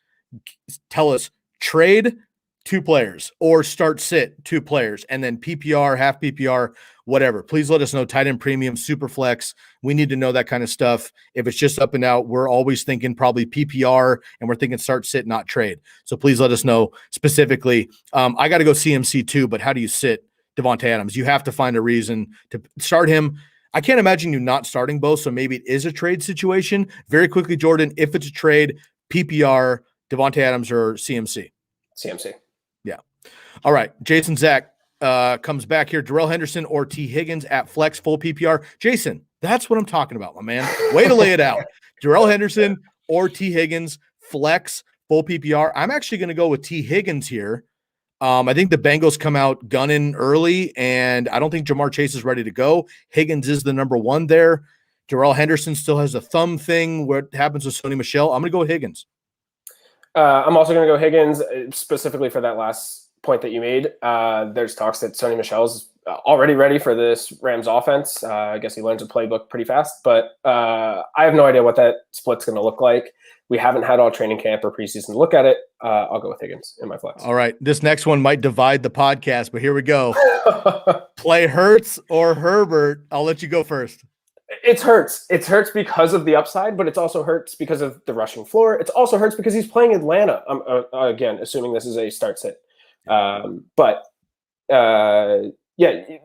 tell us trade 2 players or start sit 2 players, and then PPR, half PPR, whatever. Please let us know. Tight end premium, super flex. We need to know that kind of stuff. If it's just up and out, we're always thinking probably PPR, and we're thinking start sit, not trade. So please let us know specifically. I got to go CMC too, but how do you sit Devontae Adams? You have to find a reason to start him. I can't imagine you not starting both, so maybe it is a trade situation. Very quickly, Jordan, if it's a trade, PPR, Devontae Adams or CMC? CMC. Yeah. All right, Jason Zach, comes back here. Darrell Henderson or T. Higgins at flex, full PPR. Jason, that's what I'm talking about, my man. Way to lay it out. Darrell Henderson or T. Higgins, flex, full PPR. I'm actually going to go with T. Higgins here. I think the Bengals come out gunning early, and I don't think Jamar Chase is ready to go. Higgins is the number one there. Darrell Henderson still has a thumb thing. What happens with Sony Michel? I'm going to go with Higgins. I'm also going to go Higgins, specifically for that last point that you made. There's talks that Sony Michel's already ready for this Rams offense. I guess he learns the playbook pretty fast, but I have no idea what that split's going to look like. We haven't had all training camp or preseason to look at it. I'll go with Higgins in my flex. All right. This next one might divide the podcast, but here we go. Play Hurts or Herbert. I'll let you go first. It's Hurts. It's Hurts because of the upside, but it's also Hurts because of the rushing floor. It's also Hurts because he's playing Atlanta. Again, assuming this is a start sit. Yeah,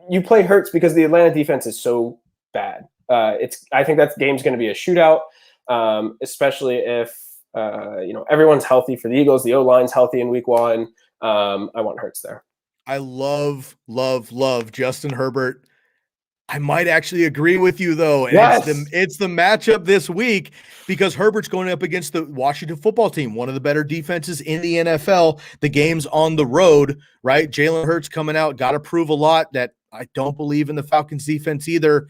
you play Hurts because the Atlanta defense is so bad. I think that game's going to be a shootout. Especially if everyone's healthy for the Eagles. The O-line's healthy in week 1. I want Hurts there. I love Justin Herbert. I might actually agree with you, though. And yes. It's the matchup this week because Herbert's going up against the Washington football team, one of the better defenses in the NFL. The game's on the road, right? Jalen Hurts coming out, got to prove a lot that I don't believe in the Falcons defense either.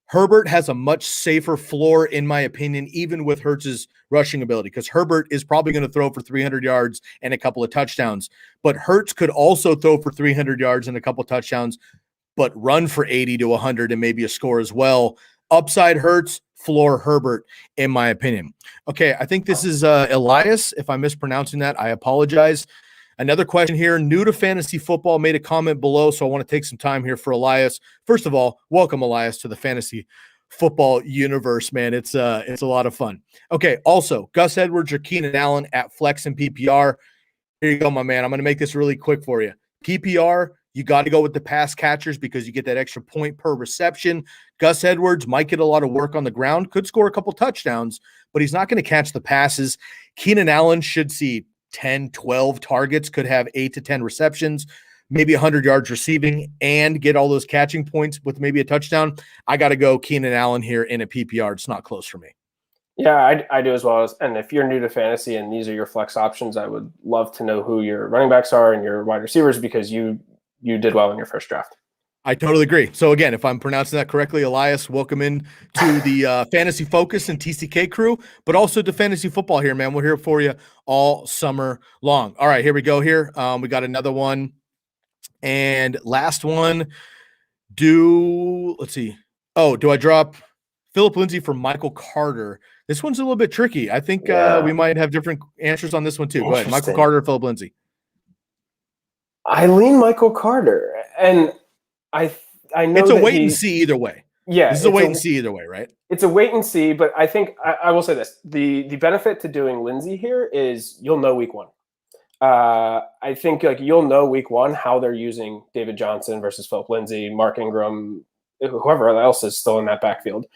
Herbert has a much safer floor, in my opinion, even with Hurts's rushing ability, because Herbert is probably going to throw for 300 yards and a couple of touchdowns. But Hurts could also throw for 300 yards and a couple of touchdowns, but run for 80 to 100 and maybe a score as well. Upside Hurts, floor Herbert, in my opinion. Okay, I think this is Elias. If I'm mispronouncing that, I apologize. Another question here, new to fantasy football, made a comment below, so I want to take some time here for Elias. First of all, welcome, Elias, to the fantasy football universe, man. It's a lot of fun. Okay, also, Gus Edwards or Keenan Allen at flex and PPR. Here you go, my man. I'm going to make this really quick for you. PPR, you got to go with the pass catchers because you get that extra point per reception. Gus Edwards might get a lot of work on the ground, could score a couple touchdowns, but he's not going to catch the passes. Keenan Allen should see 10, 12 targets, could have 8 to 10 receptions, maybe 100 yards receiving, and get all those catching points with maybe a touchdown. I got to go Keenan Allen here in a PPR. It's not close for me. Yeah, I do as well. And if you're new to fantasy and these are your flex options, I would love to know who your running backs are and your wide receivers because you did well in your first draft. I totally agree. So again, if I'm pronouncing that correctly, Elias, welcome in to the Fantasy Focus and TCK crew, but also to fantasy football here, man. We're here for you all summer long. All right, here we go here. We got another one. And last one, let's see. Oh, do I drop Philip Lindsay for Michael Carter? This one's a little bit tricky. I think we might have different answers on this one too. Go ahead, Michael Carter or Philip Lindsay? I lean Michael Carter, and I know it's a wait and see either way. Yeah, this is a wait and see either way, right? It's a wait and see, but I think I will say this: the benefit to doing Lindsay here is you'll know week 1. I think you'll know week 1 how they're using David Johnson versus Philip Lindsay, Mark Ingram, whoever else is still in that backfield.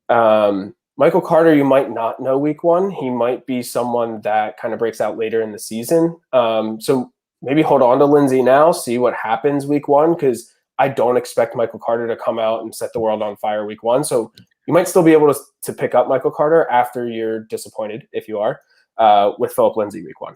Michael Carter, you might not know week 1. He might be someone that kind of breaks out later in the season. So maybe hold on to Lindsay now, see what happens week 1, because I don't expect Michael Carter to come out and set the world on fire week 1. So you might still be able to pick up Michael Carter after you're disappointed, if you are, with Philip Lindsay week 1.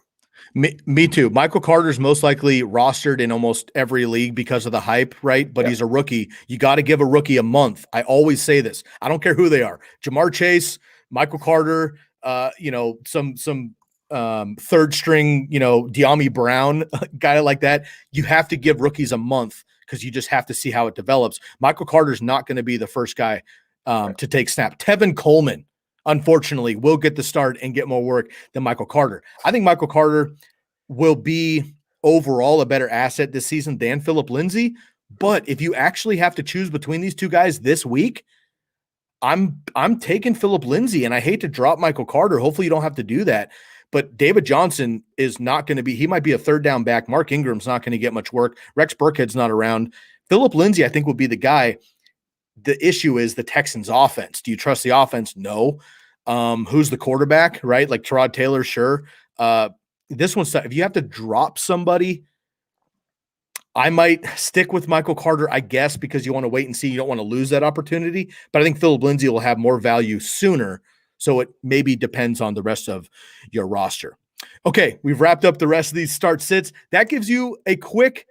Me too. Michael Carter's most likely rostered in almost every league because of the hype, right? But he's a rookie. You got to give a rookie a month. I always say this. I don't care who they are. Jamar Chase, Michael Carter, some third string, De'Ami Brown, guy like that. You have to give rookies a month because you just have to see how it develops. Michael Carter's not going to be the first guy to take snap. Tevin Coleman, unfortunately, will get the start and get more work than Michael Carter. I think Michael Carter will be overall a better asset this season than Philip Lindsay. But if you actually have to choose between these two guys this week, I'm taking Philip Lindsay, and I hate to drop Michael Carter. Hopefully you don't have to do that. But David Johnson is not going to be – he might be a third down back. Mark Ingram's not going to get much work. Rex Burkhead's not around. Philip Lindsay, I think, will be the guy. The issue is the Texans' offense. Do you trust the offense? No. Who's the quarterback, right? Like Tyrod Taylor, sure. This one's – if you have to drop somebody, I might stick with Michael Carter, I guess, because you want to wait and see. You don't want to lose that opportunity. But I think Phillip Lindsay will have more value sooner. So it maybe depends on the rest of your roster. Okay, we've wrapped up the rest of these start sits. That gives you a quick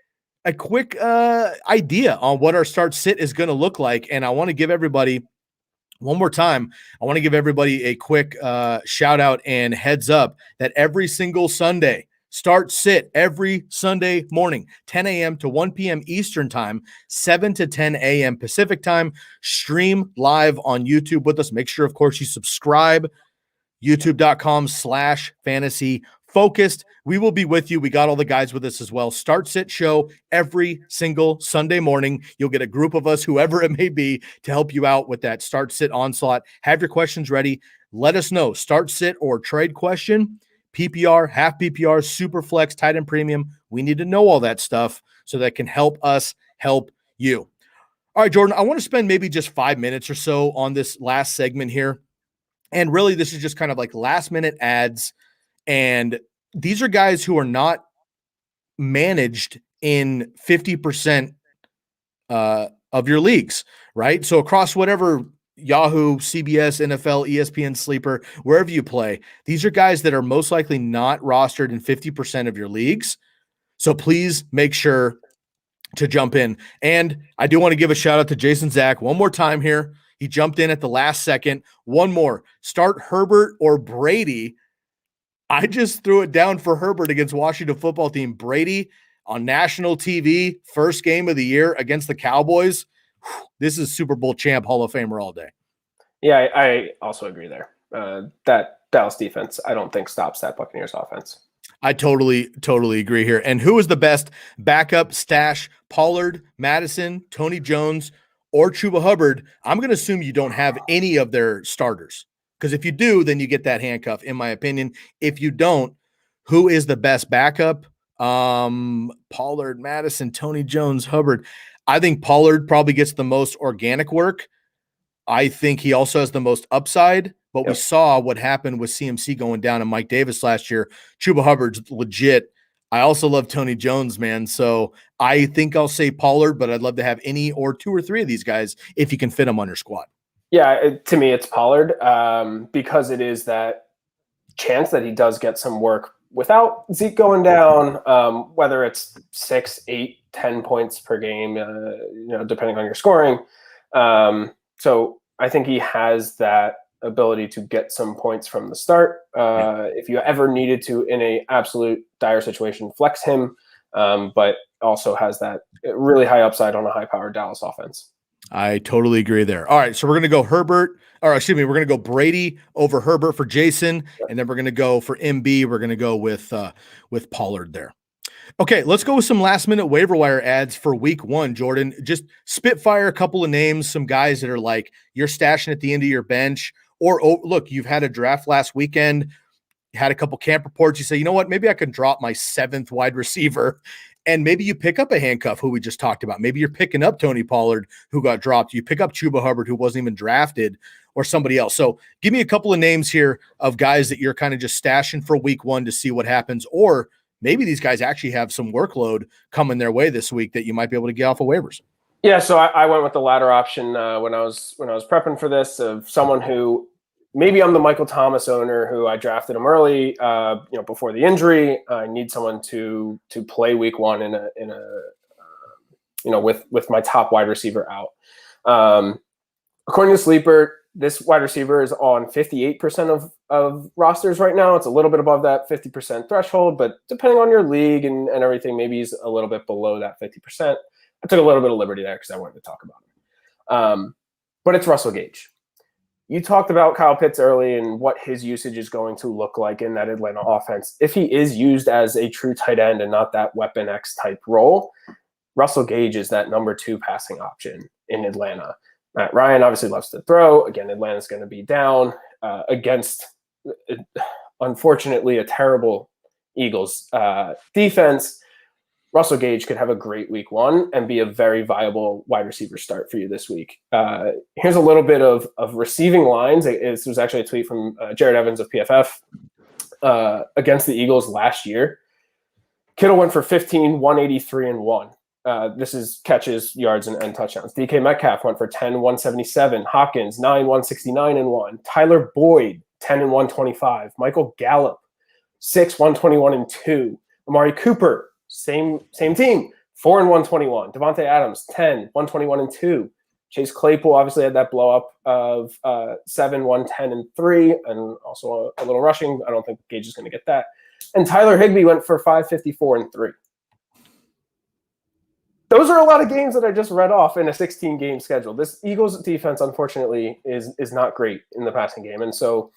idea on what our start sit is going to look like. And I want to give everybody one more time. I want to give everybody a quick shout out and heads up that every single Sunday, start sit every Sunday morning, 10 a.m. to 1 p.m. Eastern time, 7 to 10 a.m. Pacific time. Stream live on YouTube with us. Make sure, of course, you subscribe. YouTube.com/fantasy focused. We will be with you. We got all the guys with us as well. Start sit show every single Sunday morning. You'll get a group of us, whoever it may be, to help you out with that start sit onslaught. Have your questions ready. Let us know. Start sit or trade question, PPR, half PPR, super flex, tight end premium. We need to know all that stuff so that can help us help you. All right, Jordan, I want to spend maybe just 5 minutes or so on this last segment here. And really, this is just kind of like last minute ads. And these are guys who are not managed in 50% of your leagues, right? So across whatever Yahoo, CBS, NFL, ESPN, Sleeper, wherever you play, these are guys that are most likely not rostered in 50% of your leagues. So please make sure to jump in. And I do want to give a shout out to Jason Zach one more time here. He jumped in at the last second. One more. Start Herbert or Brady. I just threw it down for Herbert against Washington football team. Brady on national TV, first game of the year against the Cowboys. This is Super Bowl champ, Hall of Famer all day. Yeah, I also agree there. That Dallas defense, I don't think stops that Buccaneers offense. I totally agree here. And who is the best backup stash? Pollard, Madison, Tony Jones, or Chuba Hubbard? I'm going to assume you don't have any of their starters, because if you do, then you get that handcuff, in my opinion. If you don't, who is the best backup? Pollard, Madison, Tony Jones, Hubbard. I think Pollard probably gets the most organic work. I think he also has the most upside, but we saw what happened with CMC going down and Mike Davis last year. Chuba Hubbard's legit. I also love Tony Jones, man. So I think I'll say Pollard, but I'd love to have any or two or three of these guys if you can fit them on your squad. Yeah, to me, it's Pollard because it is that chance that he does get some work without Zeke going down, whether it's 6, 8, 10 points per game, depending on your scoring. So I think he has that ability to get some points from the start. If you ever needed to, in a absolute dire situation, flex him, but also has that really high upside on a high-powered Dallas offense. I totally agree there. All right, so we're going to go we're going to go Brady over Herbert for Jason, and then we're going to go for MB. We're going to go with Pollard there. Okay, let's go with some last-minute waiver wire ads for week 1, Jordan. Just spitfire a couple of names, some guys that are like you're stashing at the end of your bench, or look, you've had a draft last weekend, had a couple camp reports. You say, you know what, maybe I can drop my 7th wide receiver. And maybe you pick up a handcuff, who we just talked about. Maybe you're picking up Tony Pollard, who got dropped. You pick up Chuba Hubbard, who wasn't even drafted, or somebody else. So give me a couple of names here of guys that you're kind of just stashing for week 1 to see what happens. Or maybe these guys actually have some workload coming their way this week that you might be able to get off of waivers. Yeah, so I went with the latter option when I was prepping for this, of someone who maybe I'm the Michael Thomas owner who I drafted him early, before the injury. I need someone to play week 1 in a with my top wide receiver out. According to Sleeper, this wide receiver is on 58% of rosters right now. It's a little bit above that 50% threshold, but depending on your league and everything, maybe he's a little bit below that 50%. I took a little bit of liberty there because I wanted to talk about him. But it's Russell Gage. You talked about Kyle Pitts early and what his usage is going to look like in that Atlanta offense. If he is used as a true tight end and not that Weapon X type role, Russell Gage is that number 2 passing option in Atlanta. Matt Ryan obviously loves to throw. Again, Atlanta's going to be down against, unfortunately, a terrible Eagles defense. Russell Gage could have a great week 1 and be a very viable wide receiver start for you this week. Here's a little bit of receiving lines. This was actually a tweet from Jared Evans of PFF against the Eagles last year. Kittle went for 15, 183, and 1. This is catches, yards, and touchdowns. DK Metcalf went for 10, 177. Hopkins, 9, 169 and 1. Tyler Boyd, 10 and 125. Michael Gallup, 6, 121 and 2. Amari Cooper, same team, 4 and 121. Devontae Adams, 10, 121 and 2. Chase Claypool obviously had that blow up of 7, 110 and 3, and also a little rushing. I don't think Gage is going to get that. And Tyler Higbee went for 554 and 3. Those are a lot of games that I just read off in a 16-game schedule. This Eagles defense, unfortunately, is not great in the passing game. And so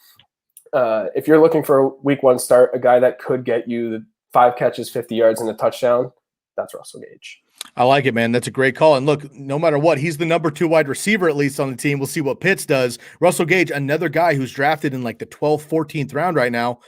if you're looking for a week 1 start, a guy that could get you 5 catches, 50 yards, and a touchdown, that's Russell Gage. I like it, man. That's a great call. And look, no matter what, he's the number 2 wide receiver, at least on the team. We'll see what Pitts does. Russell Gage, another guy who's drafted in like the 12th, 14th round right now.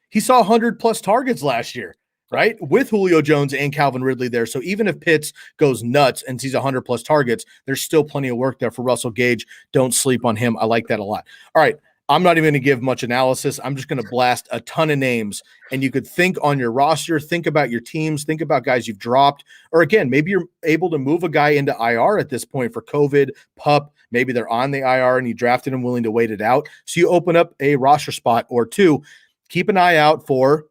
He saw 100-plus targets last year, right? With Julio Jones and Calvin Ridley there. So even if Pitts goes nuts and sees 100-plus targets, there's still plenty of work there for Russell Gage. Don't sleep on him. I like that a lot. All right. I'm not even going to give much analysis. I'm just going to blast a ton of names, and you could think on your roster, think about your teams, think about guys you've dropped, or again, maybe you're able to move a guy into IR at this point for COVID, PUP. Maybe they're on the IR and you drafted them willing to wait it out. So you open up a roster spot or two. Keep an eye out for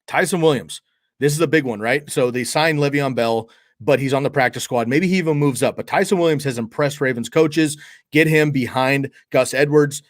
Tyson Williams. This is a big one, right? So they signed Le'Veon Bell, but he's on the practice squad. Maybe he even moves up. But Tyson Williams has impressed Ravens coaches. Get him behind Gus Edwards.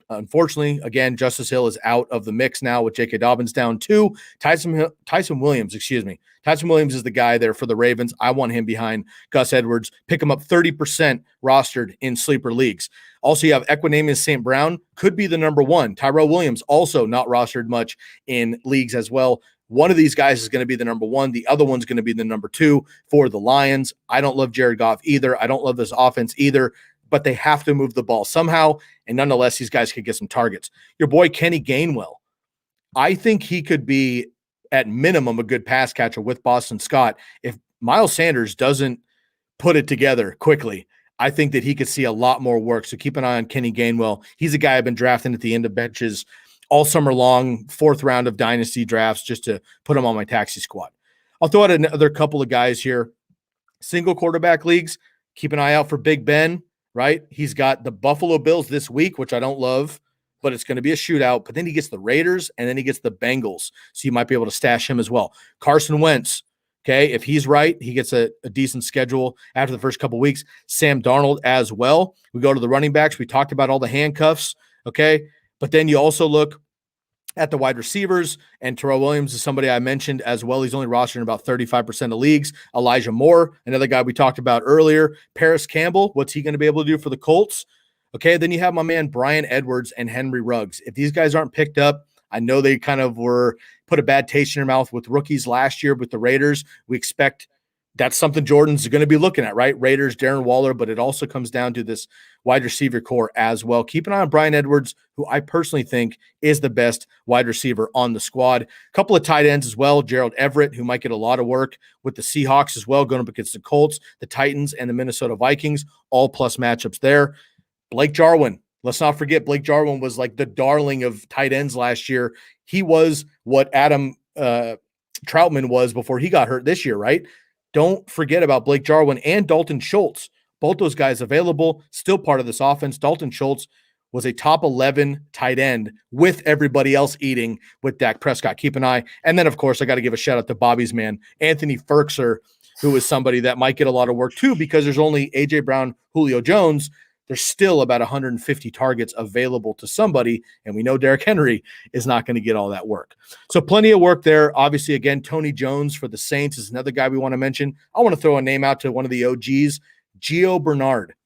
Unfortunately, again, Justice Hill is out of the mix now with J.K. Dobbins down 2. Tyson Williams is the guy there for the Ravens. I want him behind Gus Edwards. Pick him up 30% rostered in sleeper leagues. Also, you have Equanimeous St. Brown, could be the number 1. Tyrell Williams, also not rostered much in leagues as well. One of these guys is going to be the number 1. The other one's going to be the number 2 for the Lions. I don't love Jared Goff either. I don't love this offense either, but they have to move the ball somehow, and nonetheless, these guys could get some targets. Your boy Kenny Gainwell, I think he could be, at minimum, a good pass catcher with Boston Scott. If Miles Sanders doesn't put it together quickly, I think that he could see a lot more work, so keep an eye on Kenny Gainwell. He's a guy I've been drafting at the end of benches all summer long, 4th round of dynasty drafts, just to put him on my taxi squad. I'll throw out another couple of guys here. Single quarterback leagues, keep an eye out for Big Ben. Right? He's got the Buffalo Bills this week, which I don't love, but it's going to be a shootout. But then he gets the Raiders, and then he gets the Bengals. So you might be able to stash him as well. Carson Wentz, okay, if he's right, he gets a decent schedule after the first couple weeks. Sam Darnold as well. We go to the running backs. We talked about all the handcuffs, okay? But then you also look at the wide receivers, and Terrell Williams is somebody I mentioned as well. He's only rostered in about 35% of leagues. Elijah Moore, another guy we talked about earlier. Paris Campbell, what's he going to be able to do for the Colts? Okay, then you have my man Brian Edwards and Henry Ruggs. If these guys aren't picked up, I know they kind of were put a bad taste in their mouth with rookies last year with the Raiders. We expect that's something Jordan's going to be looking at, right? Raiders, Darren Waller, but it also comes down to this wide receiver core as well. Keep an eye on Brian Edwards, who I personally think is the best wide receiver on the squad. A couple of tight ends as well. Gerald Everett, who might get a lot of work with the Seahawks as well, going up against the Colts, the Titans, and the Minnesota Vikings. All plus matchups there. Blake Jarwin. Let's not forget Blake Jarwin was like the darling of tight ends last year. He was what Adam Troutman was before he got hurt this year, right? Don't forget about Blake Jarwin and Dalton Schultz. Both those guys available, still part of this offense. Dalton Schultz was a top 11 tight end with everybody else eating with Dak Prescott. Keep an eye. And then, of course, I got to give a shout out to Bobby's man, Anthony Ferkser, who is somebody that might get a lot of work too, because there's only A.J. Brown, Julio Jones. There's still about 150 targets available to somebody, and we know Derrick Henry is not going to get all that work. So plenty of work there. Obviously, again, Tony Jones for the Saints is another guy we want to mention. I want to throw a name out to one of the OGs, Gio Bernard.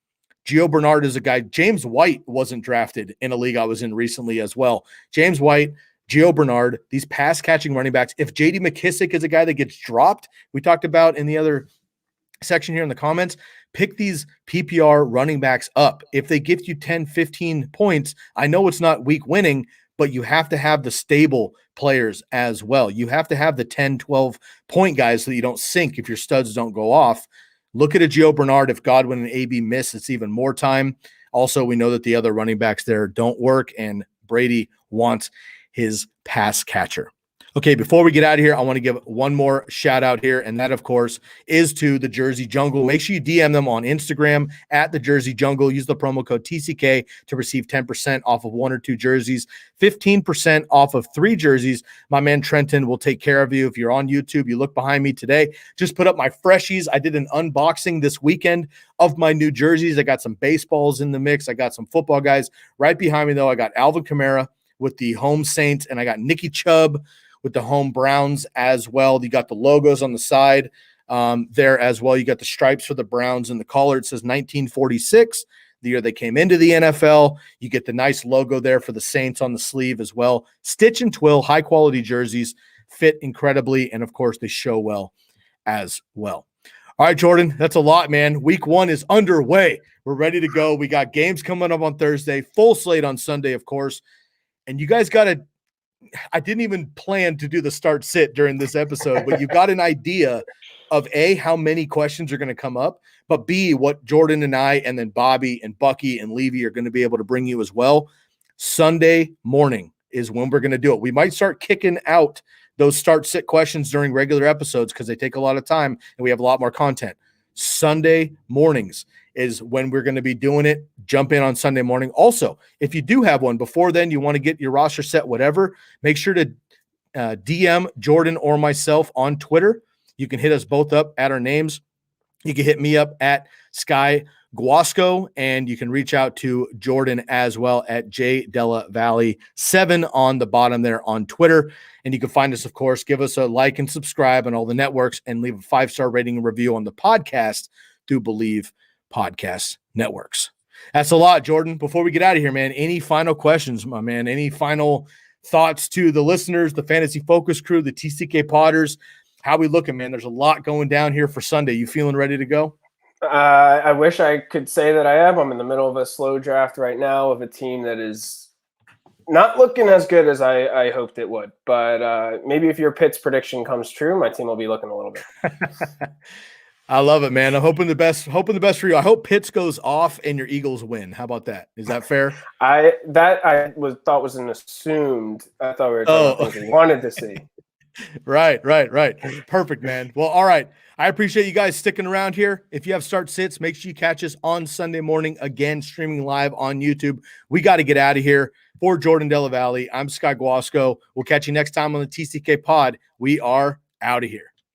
Gio Bernard is a guy. James White wasn't drafted in a league I was in recently as well. James White, Gio Bernard, these pass-catching running backs. If J.D. McKissick is a guy that gets dropped, we talked about in the other section here in the comments, pick these PPR running backs up. If they gift you 10, 15 points, I know it's not week winning, but you have to have the stable players as well. You have to have the 10, 12 point guys so that you don't sink if your studs don't go off. Look at a Gio Bernard. If Godwin and AB miss, it's even more time. Also, we know that the other running backs there don't work, and Brady wants his pass catcher. Okay, before we get out of here, I want to give one more shout out here, and that, of course, is to the Jersey Jungle. Make sure you DM them on Instagram at the Jersey Jungle. Use the promo code TCK to receive 10% off of 1 or 2 jerseys, 15% off of 3 jerseys. My man Trenton will take care of you. If you're on YouTube, you look behind me today, just put up my freshies. I did an unboxing this weekend of my new jerseys. I got some baseballs in the mix. I got some football guys. Right behind me, though, I got Alvin Kamara with the home Saints, and I got Nicky Chubb with the home Browns as well. You got the logos on the side there as well. You got the stripes for the Browns and the collar. It says 1946, the year they came into the NFL. You get the nice logo there for the Saints on the sleeve as well. Stitch and twill, high quality jerseys, fit incredibly, and of course they show well as well. All right, Jordan, that's a lot, man. Week 1 is underway. We're ready to go. We got games coming up on Thursday, full slate on Sunday, of course. And you guys got to I didn't even plan to do the start sit during this episode, but you got an idea of A, how many questions are going to come up, but B, what Jordan and I, and then Bobby and Bucky and Levy are going to be able to bring you as well. Sunday morning is when we're going to do it. We might start kicking out those start sit questions during regular episodes because they take a lot of time and we have a lot more content. Sunday mornings is when we're going to be doing it. Jump in on Sunday morning. Also, if you do have one before then, you want to get your roster set, whatever, make sure to DM Jordan or myself on Twitter. You can hit us both up at our names. You can hit me up at Sky Guasco, and you can reach out to Jordan as well at Della Valle 7 on the bottom there on Twitter. And you can find us, of course, give us a like and subscribe on all the networks and leave a 5-star rating and review on the podcast through Believe Podcast Networks. That's a lot, Jordan. Before we get out of here, man, any final questions, my man? Any final thoughts to the listeners, the Fantasy Focus crew, the TCK Potters? How we looking, man? There's a lot going down here for Sunday. You feeling ready to go? I wish I could say that I am. I'm in the middle of a slow draft right now of a team that is not looking as good as I hoped it would. But maybe if your Pitt's prediction comes true, my team will be looking a little bit. I love it, man. I'm hoping the best for you. I hope Pitts goes off and your Eagles win. How about that? Is that fair? I thought was an assumed. I thought we were talking about things we wanted to see. Right. Perfect, man. Well, all right. I appreciate you guys sticking around here. If you have start sits, make sure you catch us on Sunday morning, again, streaming live on YouTube. We got to get out of here. For Jordan Della Valle, I'm Sky Guasco. We'll catch you next time on the TCK Pod. We are out of here.